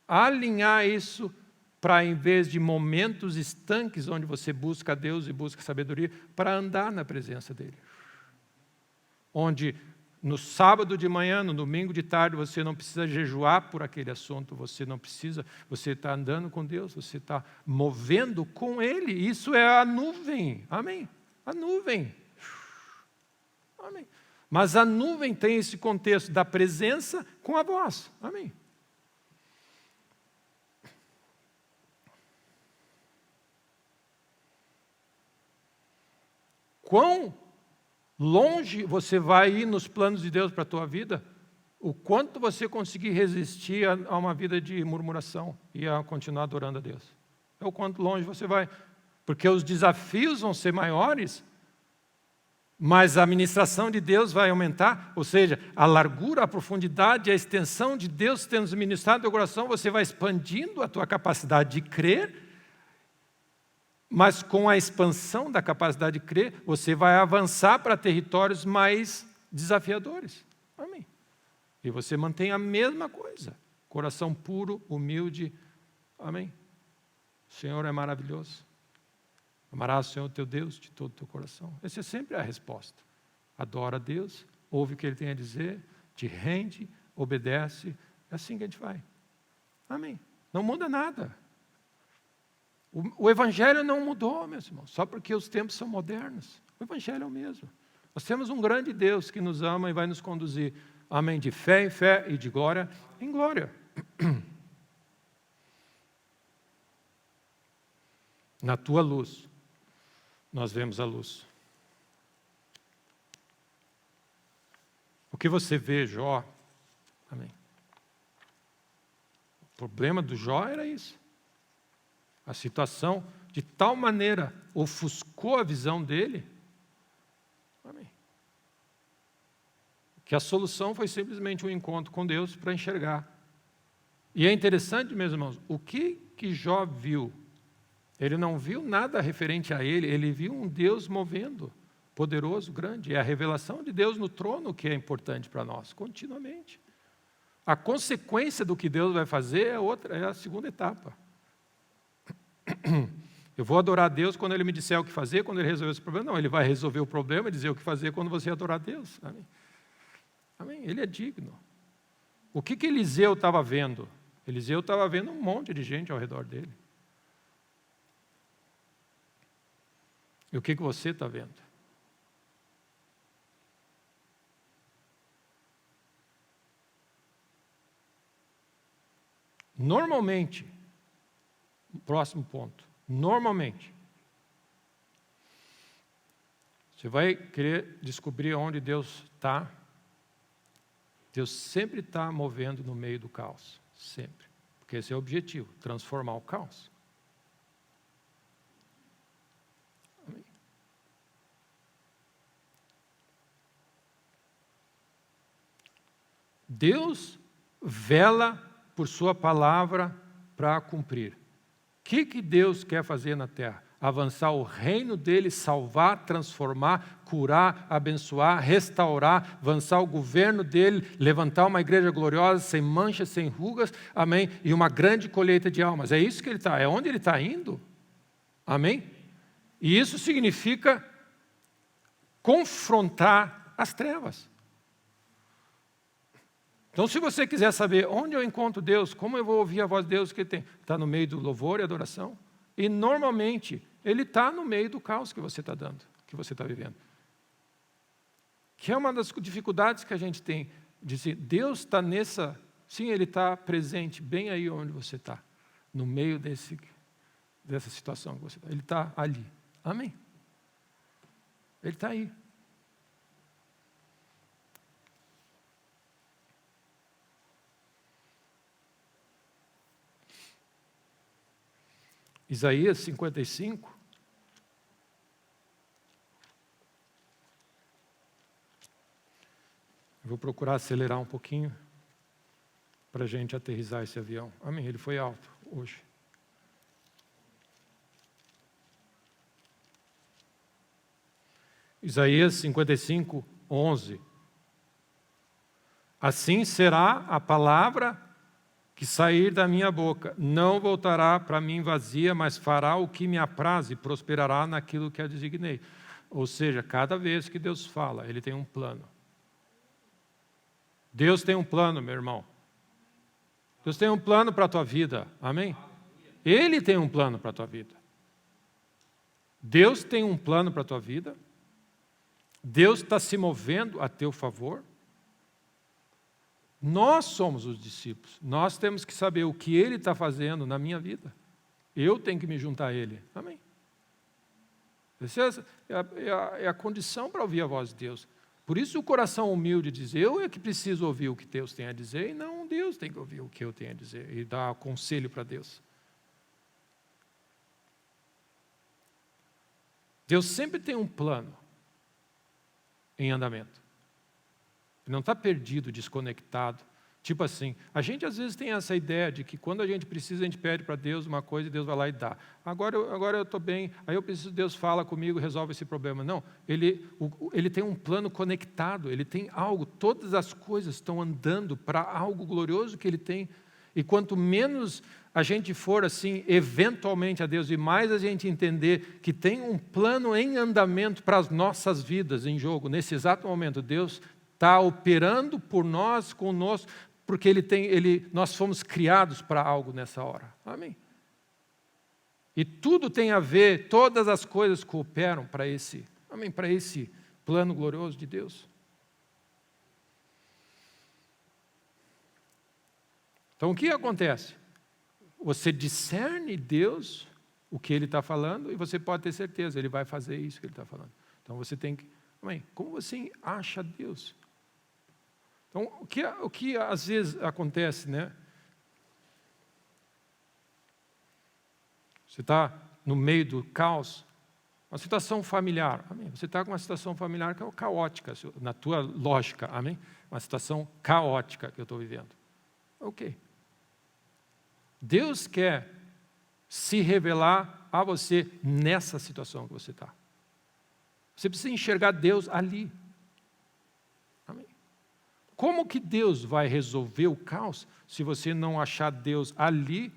alinhar isso para, em vez de momentos estanques, onde você busca Deus e busca sabedoria, para andar na presença dEle. Onde no sábado de manhã, no domingo de tarde, você não precisa jejuar por aquele assunto, você está andando com Deus, você está movendo com Ele. Isso é a nuvem, amém? A nuvem. Amém. Mas a nuvem tem esse contexto da presença com a voz, amém? Quão longe você vai ir nos planos de Deus para a tua vida, o quanto você conseguir resistir a uma vida de murmuração e a continuar adorando a Deus. É o quanto longe você vai. Porque os desafios vão ser maiores, mas a ministração de Deus vai aumentar, ou seja, a largura, a profundidade, a extensão de Deus tendo ministrado no teu coração, você vai expandindo a tua capacidade de crer. Mas com a expansão da capacidade de crer, você vai avançar para territórios mais desafiadores. Amém. E você mantém a mesma coisa. Coração puro, humilde. Amém. O Senhor é maravilhoso. Amarás o Senhor teu Deus de todo o teu coração. Essa é sempre a resposta. Adora a Deus, ouve o que Ele tem a dizer, te rende, obedece. É assim que a gente vai. Amém. Não muda nada. O Evangelho não mudou, meus irmãos, só porque os tempos são modernos. O Evangelho é o mesmo. Nós temos um grande Deus que nos ama e vai nos conduzir, amém, de fé em fé e de glória em glória. Na tua luz, nós vemos a luz. O que você vê, Jó, amém. O problema do Jó era isso. A situação de tal maneira ofuscou a visão dele, amém, que a solução foi simplesmente um encontro com Deus para enxergar. E é interessante, meus irmãos, o que Jó viu? Ele não viu nada referente a ele viu um Deus movendo, poderoso, grande. É a revelação de Deus no trono que é importante para nós, continuamente. A consequência do que Deus vai fazer é a segunda etapa. Eu vou adorar a Deus quando Ele me disser o que fazer, quando Ele resolver esse problema. Não, Ele vai resolver o problema e dizer o que fazer quando você adorar a Deus. Amém? Amém? Ele é digno. O que Eliseu estava vendo? Eliseu estava vendo um monte de gente ao redor dele. E o que você está vendo? Normalmente, próximo ponto, normalmente, você vai querer descobrir onde Deus está. Deus sempre está movendo no meio do caos, sempre. Porque esse é o objetivo, transformar o caos. Amém. Deus vela por sua palavra para cumprir. O que Deus quer fazer na terra? Avançar o reino dele, salvar, transformar, curar, abençoar, restaurar, avançar o governo dele, levantar uma igreja gloriosa, sem manchas, sem rugas, amém? E uma grande colheita de almas. É isso que ele está, é onde ele está indo. Amém? E isso significa confrontar as trevas. Então, se você quiser saber onde eu encontro Deus, como eu vou ouvir a voz de Deus que ele tem, está no meio do louvor e adoração. E, normalmente, ele está no meio do caos que você está dando, que você está vivendo. Que é uma das dificuldades que a gente tem, de dizer, Deus está nessa... Sim, Ele está presente bem aí onde você está, no meio dessa situação que você está. Ele está ali. Amém? Ele está aí. Isaías 55. Eu vou procurar acelerar um pouquinho para a gente aterrissar esse avião. Amém, ele foi alto hoje. Isaías 55, 11. Assim será a palavra que sair da minha boca, não voltará para mim vazia, mas fará o que me apraz e prosperará naquilo que a designei. Ou seja, cada vez que Deus fala, Ele tem um plano. Deus tem um plano, meu irmão. Deus tem um plano para a tua vida, amém? Ele tem um plano para a tua vida. Deus tem um plano para a tua vida. Deus está se movendo a teu favor. Nós somos os discípulos. Nós temos que saber o que Ele está fazendo na minha vida. Eu tenho que me juntar a Ele. Amém? Essa é a condição para ouvir a voz de Deus. Por isso o coração humilde diz, eu é que preciso ouvir o que Deus tem a dizer, e não Deus tem que ouvir o que eu tenho a dizer, e dar conselho para Deus. Deus sempre tem um plano em andamento. Ele não está perdido, desconectado. Tipo assim, a gente às vezes tem essa ideia de que quando a gente precisa, a gente pede para Deus uma coisa e Deus vai lá e dá. Agora eu estou bem, aí eu preciso, Deus fala comigo, resolve esse problema. Não, ele tem um plano conectado, ele tem algo, todas as coisas estão andando para algo glorioso que ele tem. E quanto menos a gente for assim, eventualmente a Deus, e mais a gente entender que tem um plano em andamento para as nossas vidas em jogo, nesse exato momento, Deus está operando por nós, conosco, porque nós fomos criados para algo nessa hora. Amém? E tudo tem a ver, todas as coisas cooperam para esse plano glorioso de Deus. Então, o que acontece? Você discerne Deus, o que Ele está falando, e você pode ter certeza, Ele vai fazer isso que Ele está falando. Então, você tem que... Amém? Como você acha Deus? Então, o que às vezes acontece, né? Você está no meio do caos, uma situação familiar, amém? Você está com uma situação familiar que é caótica, na tua lógica, amém? Uma situação caótica que eu estou vivendo. Ok. Deus quer se revelar a você nessa situação que você está. Você precisa enxergar Deus ali. Amém? como que Deus vai resolver o caos se você não achar Deus ali,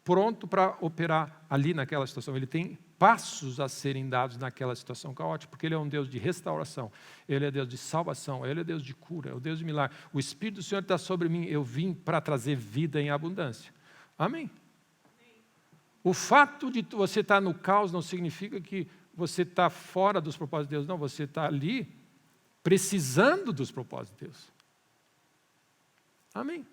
pronto para operar ali naquela situação? Ele tem passos a serem dados naquela situação caótica, porque Ele é um Deus de restauração, Ele é Deus de salvação, Ele é Deus de cura, é o Deus de milagre. O Espírito do Senhor está sobre mim, eu vim para trazer vida em abundância. Amém? O fato de você estar no caos não significa que você está fora dos propósitos de Deus. Não, você está ali precisando dos propósitos de Deus. Amém?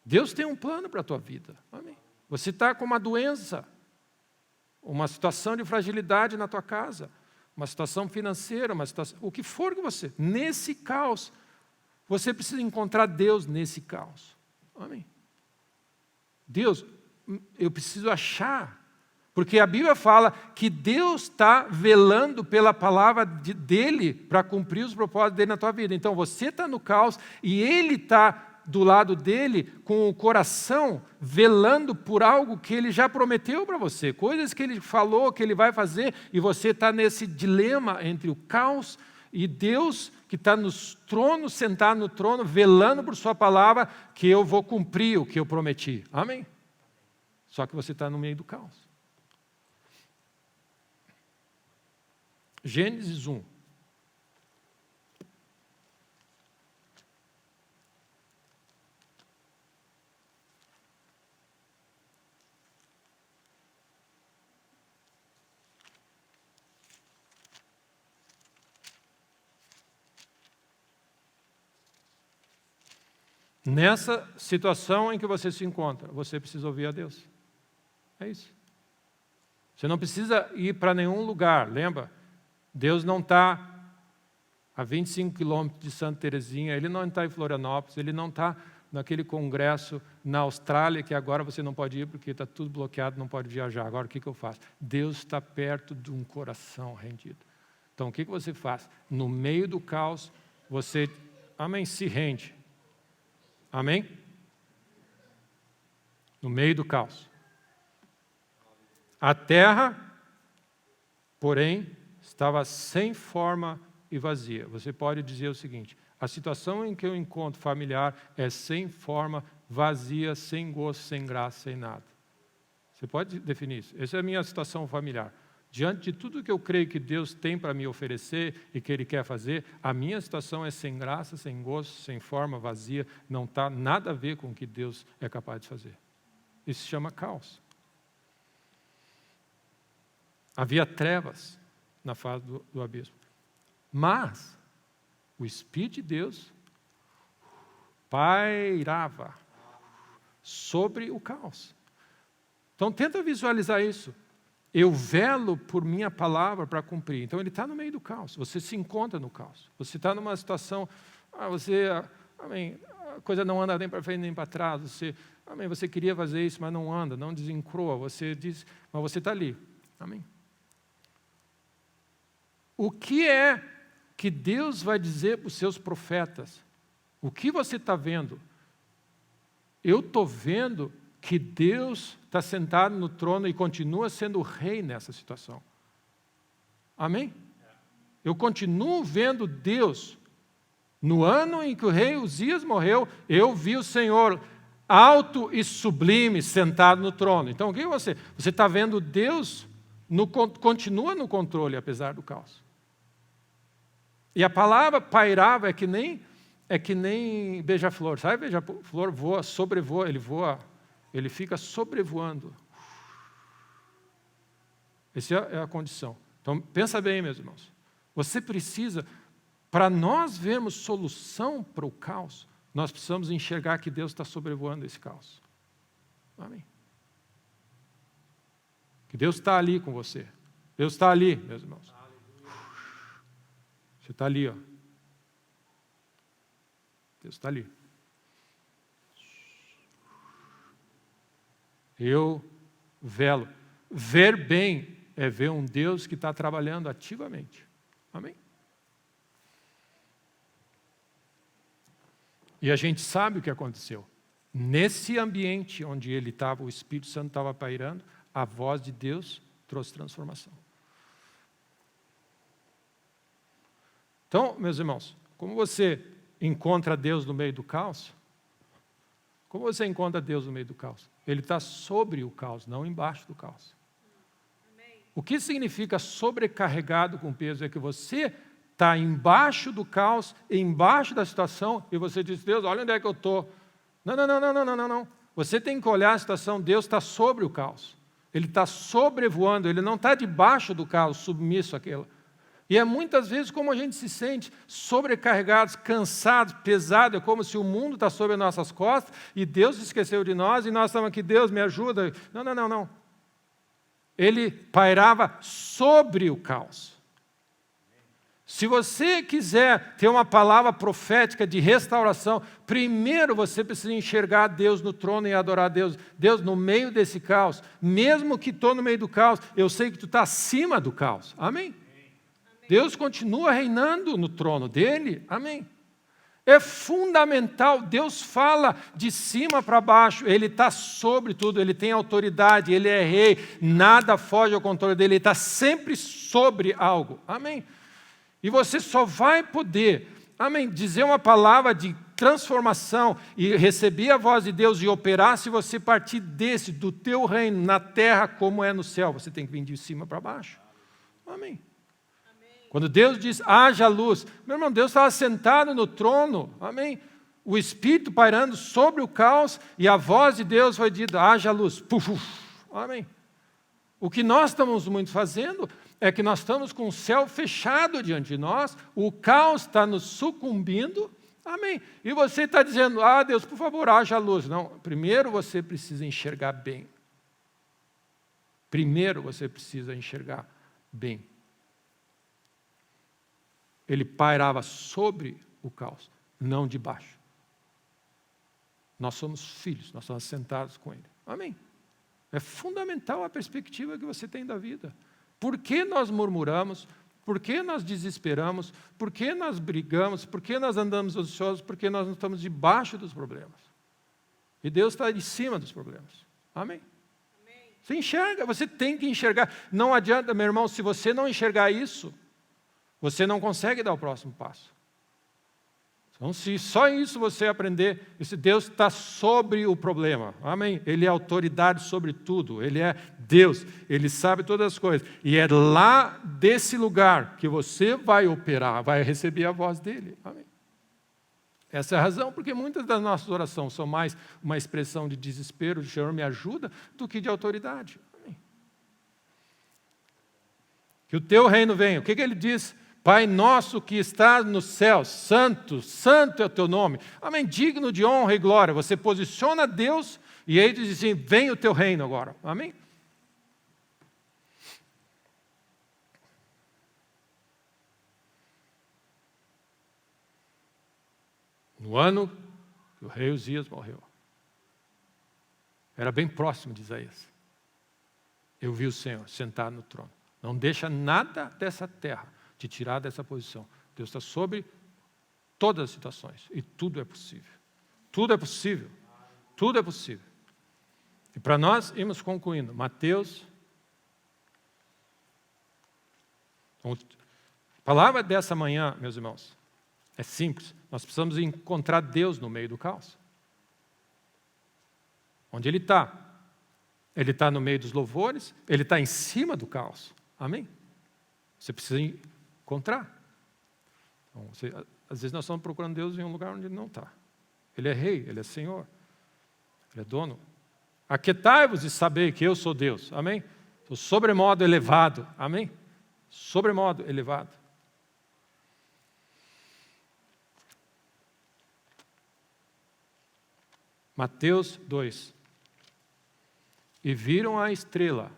Deus tem um plano para a tua vida. Amém? Você está com uma doença, uma situação de fragilidade na tua casa, uma situação financeira, uma situação, o que for que você... Nesse caos, você precisa encontrar Deus nesse caos. Amém? Deus, eu preciso achar, porque a Bíblia fala que Deus está velando pela palavra dEle para cumprir os propósitos dEle na tua vida. Então você está no caos e Ele está do lado dEle com o coração velando por algo que Ele já prometeu para você, coisas que Ele falou que Ele vai fazer, e você está nesse dilema entre o caos e Deus que está no trono, sentado no trono, velando por sua palavra, que eu vou cumprir o que eu prometi. Amém? Só que você está no meio do caos. Gênesis 1. Nessa situação em que você se encontra, você precisa ouvir a Deus. É isso. Você não precisa ir para nenhum lugar, lembra? Deus não está a 25 quilômetros de Santa Terezinha, Ele não está em Florianópolis, Ele não está naquele congresso na Austrália, que agora você não pode ir porque está tudo bloqueado, não pode viajar. Agora o que eu faço? Deus está perto de um coração rendido. Então o que você faz? No meio do caos, você, amém, se rende. Amém? No meio do caos. A terra, porém, estava sem forma e vazia. Você pode dizer o seguinte: a situação em que eu encontro familiar é sem forma, vazia, sem gosto, sem graça, sem nada. Você pode definir isso. Essa é a minha situação familiar. Diante de tudo que eu creio que Deus tem para me oferecer e que Ele quer fazer, a minha situação é sem graça, sem gosto, sem forma, vazia, não está nada a ver com o que Deus é capaz de fazer. Isso se chama caos. Havia trevas na face do abismo. Mas o Espírito de Deus pairava sobre o caos. Então tenta visualizar isso. Eu velo por minha palavra para cumprir. Então ele está no meio do caos. Você se encontra no caos. Você está numa situação, amém, a coisa não anda nem para frente nem para trás. Você queria fazer isso, mas não anda, não desencroa. Você diz, mas você está ali. Amém. O que é que Deus vai dizer para os seus profetas? O que você está vendo? Eu estou vendo que Deus está sentado no trono e continua sendo o rei nessa situação. Amém? Eu continuo vendo Deus. No ano em que o rei Uzias morreu, eu vi o Senhor alto e sublime sentado no trono. Então, o que você? Você está vendo Deus, continua no controle, apesar do caos. E a palavra pairava é que nem beija-flor. Sabe, beija-flor voa, sobrevoa, ele fica sobrevoando. Essa é a condição. Então, pensa bem, meus irmãos. Você precisa, para nós vermos solução para o caos, nós precisamos enxergar que Deus está sobrevoando esse caos. Amém? Que Deus está ali com você. Deus está ali, meus irmãos. Você está ali, ó. Deus está ali. Eu velo. Ver bem é ver um Deus que está trabalhando ativamente. Amém? E a gente sabe o que aconteceu. Nesse ambiente onde ele estava, o Espírito Santo estava pairando, a voz de Deus trouxe transformação. Então, meus irmãos, como você encontra Deus no meio do caos? Como você encontra Deus no meio do caos? Ele está sobre o caos, não embaixo do caos. O que significa sobrecarregado com peso? É que você está embaixo do caos, embaixo da situação, e você diz, Deus, olha onde é que eu estou. Não. Você tem que olhar a situação, Deus está sobre o caos. Ele está sobrevoando, ele não está debaixo do caos, submisso àquilo. E é muitas vezes como a gente se sente, sobrecarregados, cansados, pesados, é como se o mundo está sobre as nossas costas, e Deus esqueceu de nós, e nós estamos aqui, Deus me ajuda. Não. Ele pairava sobre o caos. Se você quiser ter uma palavra profética de restauração, primeiro você precisa enxergar Deus no trono e adorar Deus. Deus, no meio desse caos, mesmo que estou no meio do caos, eu sei que tu está acima do caos. Amém? Deus continua reinando no trono dele. Amém? É fundamental, Deus fala de cima para baixo, Ele está sobre tudo, Ele tem autoridade, Ele é rei, nada foge ao controle dEle, Ele está sempre sobre algo. Amém? E você só vai poder, amém, dizer uma palavra de transformação e receber a voz de Deus e operar se você partir do teu reino, na terra como é no céu. Você tem que vir de cima para baixo. Amém. Quando Deus diz, haja luz, meu irmão, Deus estava sentado no trono, amém? O Espírito pairando sobre o caos e a voz de Deus foi dita, haja luz, puf, amém? O que nós estamos muito fazendo é que nós estamos com o céu fechado diante de nós, o caos está nos sucumbindo, amém? E você está dizendo, Deus, por favor, haja luz. Não, primeiro você precisa enxergar bem. Primeiro você precisa enxergar bem. Ele pairava sobre o caos, não debaixo. Nós somos filhos, nós estamos sentados com Ele. Amém? É fundamental a perspectiva que você tem da vida. Por que nós murmuramos? Por que nós desesperamos? Por que nós brigamos? Por que nós andamos ansiosos? Porque nós não estamos debaixo dos problemas. E Deus está em cima dos problemas. Amém? Você enxerga, você tem que enxergar. Não adianta, meu irmão, se você não enxergar isso, você não consegue dar o próximo passo. Então, se só isso você aprender, esse Deus está sobre o problema. Amém? Ele é autoridade sobre tudo. Ele é Deus. Ele sabe todas as coisas. E é lá desse lugar que você vai operar, vai receber a voz dele. Amém? Essa é a razão porque muitas das nossas orações são mais uma expressão de desespero, de Senhor me ajuda, do que de autoridade. Amém? Que o teu reino venha. O que ele diz? Pai nosso que estás no céu, santo, santo é o teu nome. Amém, digno de honra e glória. Você posiciona Deus e ele diz assim, vem o teu reino agora. Amém? No ano que o rei Uzias morreu. Era bem próximo de Isaías. Eu vi o Senhor sentado no trono. Não deixa nada dessa terra te tirar dessa posição. Deus está sobre todas as situações. E tudo é possível. Tudo é possível. Tudo é possível. E para nós irmos concluindo. Mateus. A palavra dessa manhã, meus irmãos, é simples. Nós precisamos encontrar Deus no meio do caos. Onde Ele está? Ele está no meio dos louvores. Ele está em cima do caos. Amém? Você precisa encontrar. Então, às vezes nós estamos procurando Deus em um lugar onde Ele não está. Ele é rei, Ele é Senhor, Ele é dono. Aquietai-vos e sabei que eu sou Deus. Amém? Sou sobremodo elevado. Amém? Sobremodo elevado. Mateus 2. E viram a estrela.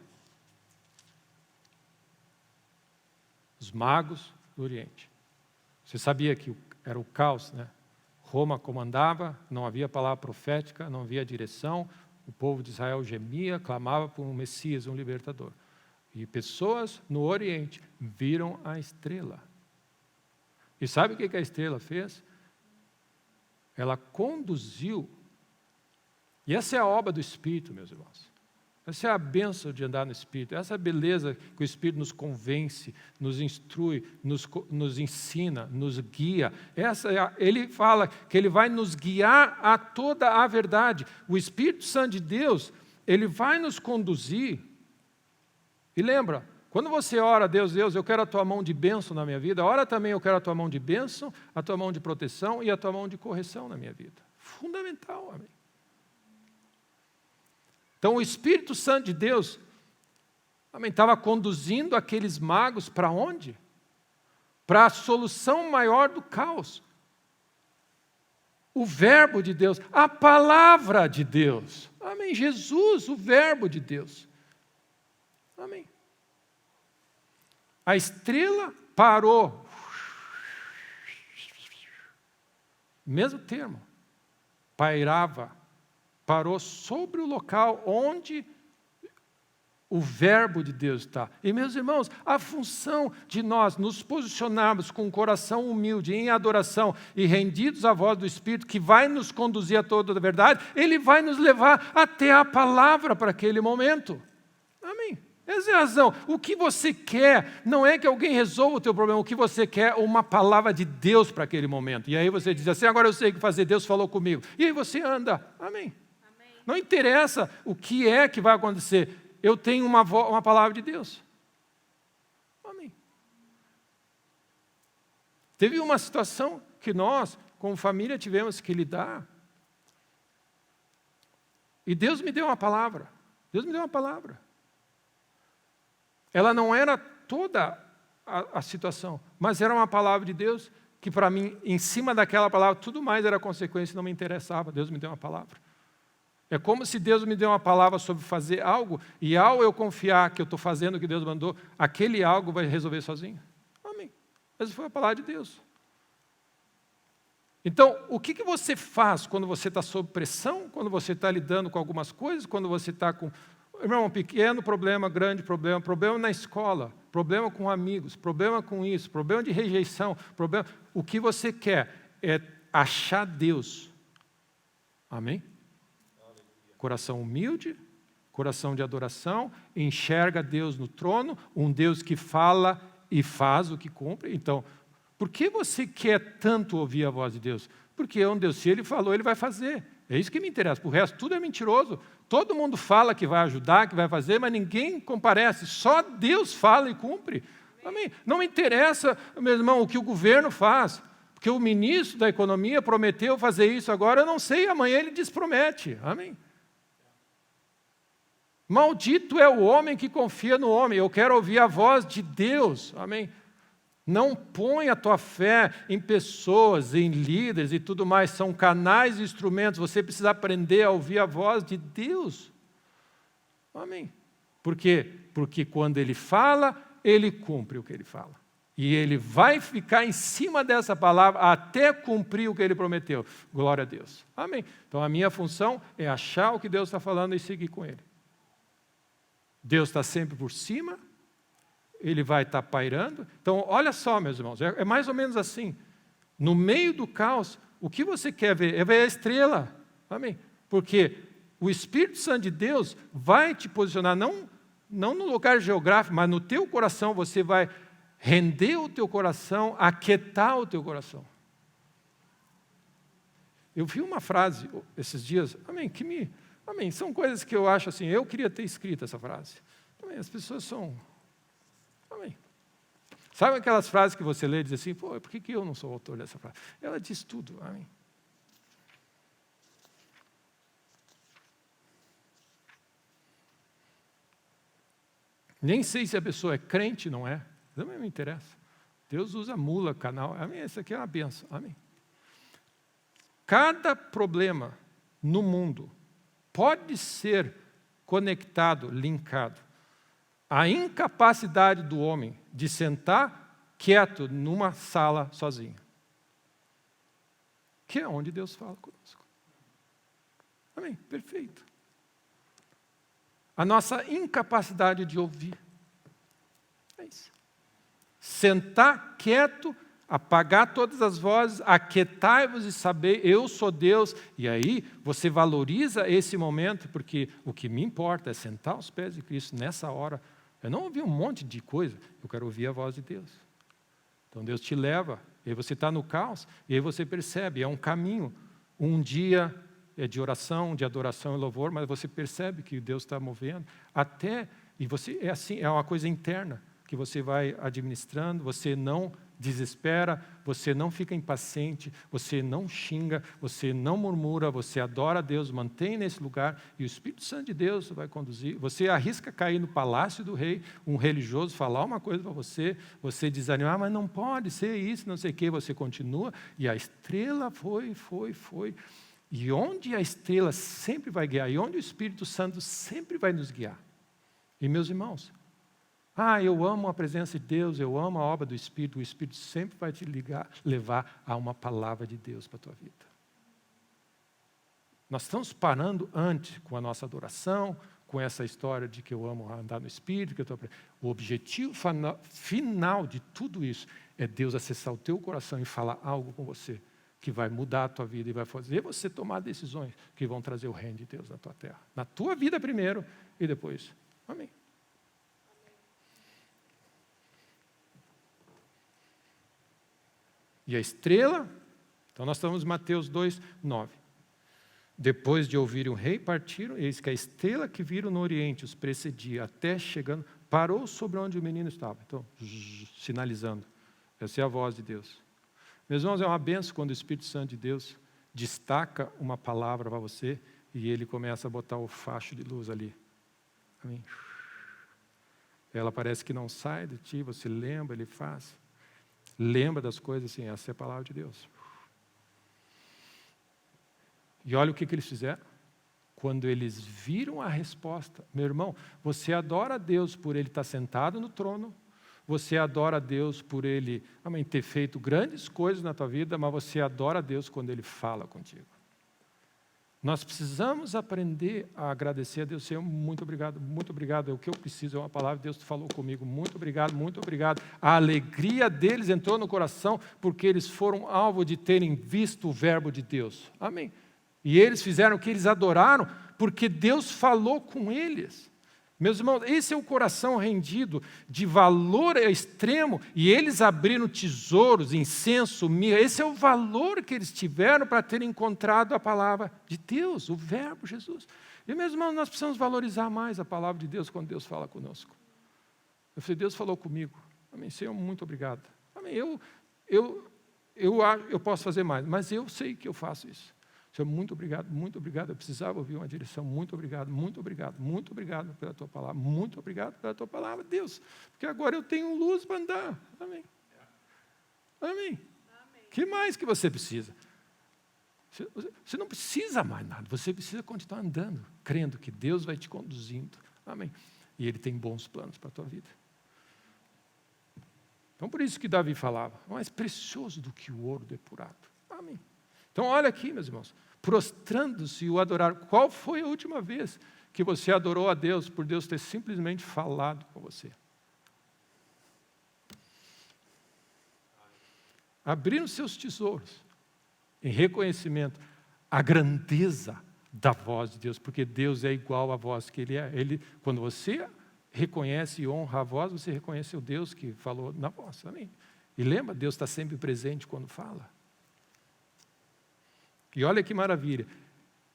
Os magos do Oriente. Você sabia que era o caos, né? Roma comandava, não havia palavra profética, não havia direção, o povo de Israel gemia, clamava por um Messias, um libertador. E pessoas no Oriente viram a estrela. E sabe o que a estrela fez? Ela conduziu, e essa é a obra do Espírito, meus irmãos. Essa é a bênção de andar no Espírito. Essa é a beleza que o Espírito nos convence, nos instrui, nos ensina, nos guia. Ele fala que Ele vai nos guiar a toda a verdade. O Espírito Santo de Deus, Ele vai nos conduzir. E lembra, quando você ora, Deus, eu quero a Tua mão de bênção na minha vida, ora também eu quero a Tua mão de bênção, a Tua mão de proteção e a Tua mão de correção na minha vida. Fundamental, amém. Então, o Espírito Santo de Deus estava conduzindo aqueles magos para onde? Para a solução maior do caos. O Verbo de Deus, a Palavra de Deus. Amém. Jesus, o Verbo de Deus. Amém. A estrela parou. Mesmo termo. Pairava. Parou sobre o local onde o Verbo de Deus está. E, meus irmãos, a função de nós nos posicionarmos com um coração humilde, em adoração e rendidos à voz do Espírito, que vai nos conduzir a toda a verdade, Ele vai nos levar até a palavra para aquele momento. Amém. Essa é a razão. O que você quer não é que alguém resolva o teu problema, o que você quer é uma palavra de Deus para aquele momento. E aí você diz assim, agora eu sei o que fazer, Deus falou comigo. E aí você anda. Amém. Não interessa o que é que vai acontecer. Eu tenho uma palavra de Deus. Amém. Teve uma situação que nós, como família, tivemos que lidar. E Deus me deu uma palavra. Deus me deu uma palavra. Ela não era toda a situação, mas era uma palavra de Deus que para mim, em cima daquela palavra, tudo mais era consequência e não me interessava. Deus me deu uma palavra. É como se Deus me deu uma palavra sobre fazer algo, e ao eu confiar que eu estou fazendo o que Deus mandou, aquele algo vai resolver sozinho. Amém. Essa foi a palavra de Deus. Então, o que você faz quando você está sob pressão, quando você está lidando com algumas coisas, quando você está com, irmão, um pequeno problema, grande problema, problema na escola, problema com amigos, problema com isso, problema de rejeição, problema. O que você quer é achar Deus. Amém? Coração humilde, coração de adoração, enxerga Deus no trono, um Deus que fala e faz o que cumpre. Então, por que você quer tanto ouvir a voz de Deus? Porque é um Deus, se Ele falou, Ele vai fazer. É isso que me interessa. O resto, tudo é mentiroso. Todo mundo fala que vai ajudar, que vai fazer, mas ninguém comparece. Só Deus fala e cumpre. Amém? Não me interessa, meu irmão, o que o governo faz. Porque o ministro da economia prometeu fazer isso agora, eu não sei, amanhã ele despromete. Amém? Maldito é o homem que confia no homem. Eu quero ouvir a voz de Deus. Amém? Não põe a tua fé em pessoas, em líderes e tudo mais. São canais e instrumentos. Você precisa aprender a ouvir a voz de Deus. Amém? Por quê? Porque quando Ele fala, Ele cumpre o que Ele fala. E Ele vai ficar em cima dessa palavra até cumprir o que Ele prometeu. Glória a Deus. Amém? Então a minha função é achar o que Deus está falando e seguir com Ele. Deus está sempre por cima, Ele vai estar pairando. Então, olha só, meus irmãos, é mais ou menos assim. No meio do caos, o que você quer ver? É ver a estrela. Amém? Porque o Espírito Santo de Deus vai te posicionar, não no lugar geográfico, mas no teu coração. Você vai render o teu coração, aquietar o teu coração. Eu vi uma frase esses dias, amém, amém, são coisas que eu acho assim, eu queria ter escrito essa frase. Amém, as pessoas são... Amém. Sabe aquelas frases que você lê e diz assim, pô, por que eu não sou o autor dessa frase? Ela diz tudo, amém. Nem sei se a pessoa é crente, não é. Também não me interessa. Deus usa mula, canal. Amém, isso aqui é uma benção. Amém. Cada problema no mundo pode ser conectado, linkado à incapacidade do homem de sentar quieto numa sala sozinho. Que é onde Deus fala conosco. Amém? Perfeito. A nossa incapacidade de ouvir. É isso. Sentar quieto apagar todas as vozes, aquietai-vos e saber, eu sou Deus. E aí você valoriza esse momento, porque o que me importa é sentar aos pés de Cristo nessa hora. Eu não ouvi um monte de coisa, eu quero ouvir a voz de Deus. Então Deus te leva, e aí você está no caos, e aí você percebe, é um caminho. Um dia é de oração, de adoração e louvor, mas você percebe que Deus está movendo. E você é assim, é uma coisa interna, que você vai administrando, você não desespera, você não fica impaciente, você não xinga, você não murmura, você adora a Deus, mantém nesse lugar, e o Espírito Santo de Deus vai conduzir. Você arrisca cair no palácio do rei, um religioso falar uma coisa para você, você desanimar, mas não pode ser isso, não sei o quê, você continua, e a estrela foi. E onde a estrela sempre vai guiar, e onde o Espírito Santo sempre vai nos guiar. E meus irmãos, eu amo a presença de Deus, eu amo a obra do Espírito, o Espírito sempre vai te levar a uma palavra de Deus para a tua vida. Nós estamos parando antes com a nossa adoração, com essa história de que eu amo andar no Espírito, o objetivo final de tudo isso é Deus acessar o teu coração e falar algo com você, que vai mudar a tua vida e vai fazer você tomar decisões que vão trazer o reino de Deus na tua terra. Na tua vida primeiro e depois. Amém. E a estrela, então nós estamos em Mateus 2, 9. Depois de ouvirem o rei, partiram, eis que a estrela que viram no oriente os precedia, até chegando, parou sobre onde o menino estava. Então, sinalizando, essa é a voz de Deus. Meus irmãos, é uma benção quando o Espírito Santo de Deus destaca uma palavra para você e ele começa a botar o facho de luz ali. Amém? Ela parece que não sai de ti, você lembra, ele faz. Lembra das coisas assim, essa é a palavra de Deus. E olha o que eles fizeram. Quando eles viram a resposta, meu irmão, você adora a Deus por Ele estar sentado no trono, você adora a Deus por Ele ter feito grandes coisas na tua vida, mas você adora a Deus quando Ele fala contigo. Nós precisamos aprender a agradecer a Deus. Senhor, muito obrigado, é o que eu preciso, é uma palavra, Deus falou comigo, muito obrigado. A alegria deles entrou no coração, porque eles foram alvo de terem visto o verbo de Deus. Amém. E eles fizeram o que eles adoraram, porque Deus falou com eles. Meus irmãos, esse é o coração rendido, de valor extremo, e eles abriram tesouros, incenso, mirra. Esse é o valor que eles tiveram para terem encontrado a palavra de Deus, o verbo Jesus. E, meus irmãos, nós precisamos valorizar mais a palavra de Deus quando Deus fala conosco. Eu falei, Deus falou comigo. Amém, Senhor, muito obrigado. Amém, eu posso fazer mais, mas eu sei que eu faço isso. Senhor, muito obrigado, eu precisava ouvir uma direção, muito obrigado pela tua palavra, muito obrigado pela tua palavra, Deus, porque agora eu tenho luz para andar, amém. Que mais que você precisa? Você não precisa mais nada, você precisa continuar andando, crendo que Deus vai te conduzindo, amém, e Ele tem bons planos para a tua vida. Então, por isso que Davi falava, mais precioso do que o ouro depurado, amém. Então, olha aqui, meus irmãos, prostrando-se e o adorar. Qual foi a última vez que você adorou a Deus por Deus ter simplesmente falado com você? Abriram seus tesouros em reconhecimento à grandeza da voz de Deus, porque Deus é igual à voz que Ele é. Quando você reconhece e honra a voz, você reconhece o Deus que falou na voz. Amém? E lembra, Deus está sempre presente quando fala. E olha que maravilha,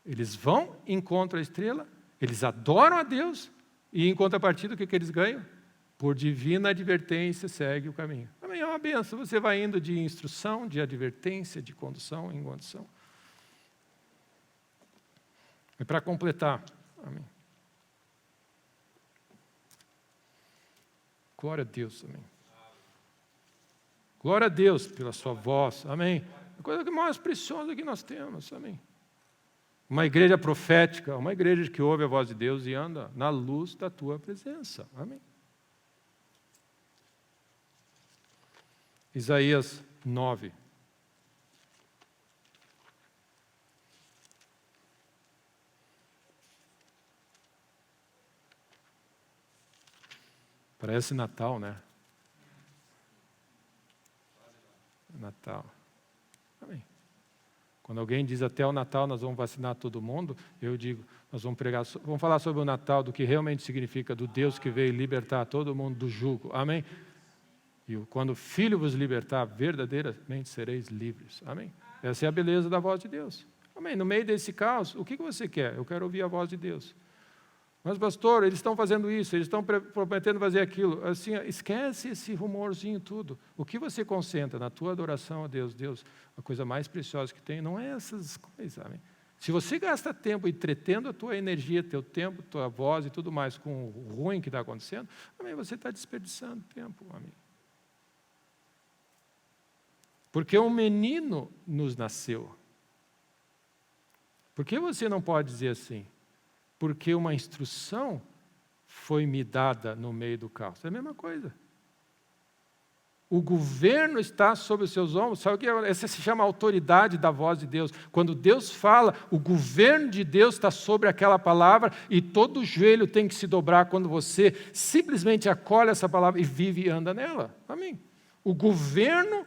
eles vão, encontram a estrela, eles adoram a Deus, e em contrapartida o que eles ganham? Por divina advertência segue o caminho. Amém, é uma benção, você vai indo de instrução, de advertência, de condução em condução. E para completar, amém. Glória a Deus, amém. Glória a Deus pela sua voz, amém. A coisa mais preciosa que nós temos, amém. Uma igreja profética, uma igreja que ouve a voz de Deus e anda na luz da tua presença, amém. Isaías 9. Parece Natal, né? Natal. Amém. Quando alguém diz até o Natal nós vamos vacinar todo mundo, eu digo, nós vamos pregar, vamos falar sobre o Natal, do que realmente significa, do Deus que veio libertar todo mundo do jugo. Amém? E quando o Filho vos libertar, verdadeiramente sereis livres. Amém? Essa é a beleza da voz de Deus. Amém? No meio desse caos, o que você quer? Eu quero ouvir a voz de Deus. Mas, pastor, eles estão fazendo isso, eles estão prometendo fazer aquilo. Assim, esquece esse rumorzinho tudo. O que você concentra na tua adoração a Deus? Deus, a coisa mais preciosa que tem, não é essas coisas. Amém? Se você gasta tempo entretendo a tua energia, teu tempo, tua voz e tudo mais com o ruim que está acontecendo, amém, você está desperdiçando tempo. Amém? Porque um menino nos nasceu. Por que você não pode dizer assim? Porque uma instrução foi me dada no meio do caos. É a mesma coisa. O governo está sobre os seus ombros. Sabe o que é? Essa se chama autoridade da voz de Deus. Quando Deus fala, o governo de Deus está sobre aquela palavra e todo joelho tem que se dobrar quando você simplesmente acolhe essa palavra e vive e anda nela. Amém? O governo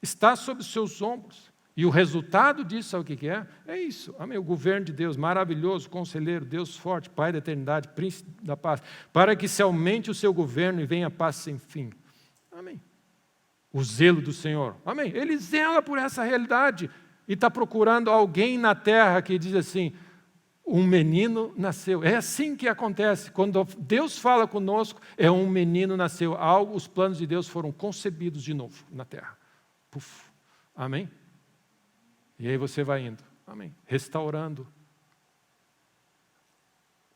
está sobre os seus ombros. E o resultado disso, sabe o que é? É isso. Amém. O governo de Deus, maravilhoso, conselheiro, Deus forte, Pai da eternidade, príncipe da paz, para que se aumente o seu governo e venha a paz sem fim. Amém. O zelo do Senhor. Amém. Ele zela por essa realidade e está procurando alguém na terra que diz assim, um menino nasceu. É assim que acontece. Quando Deus fala conosco, é um menino nasceu. Os planos de Deus foram concebidos de novo na terra. Puf. Amém. E aí você vai indo, amém, restaurando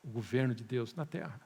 o governo de Deus na terra.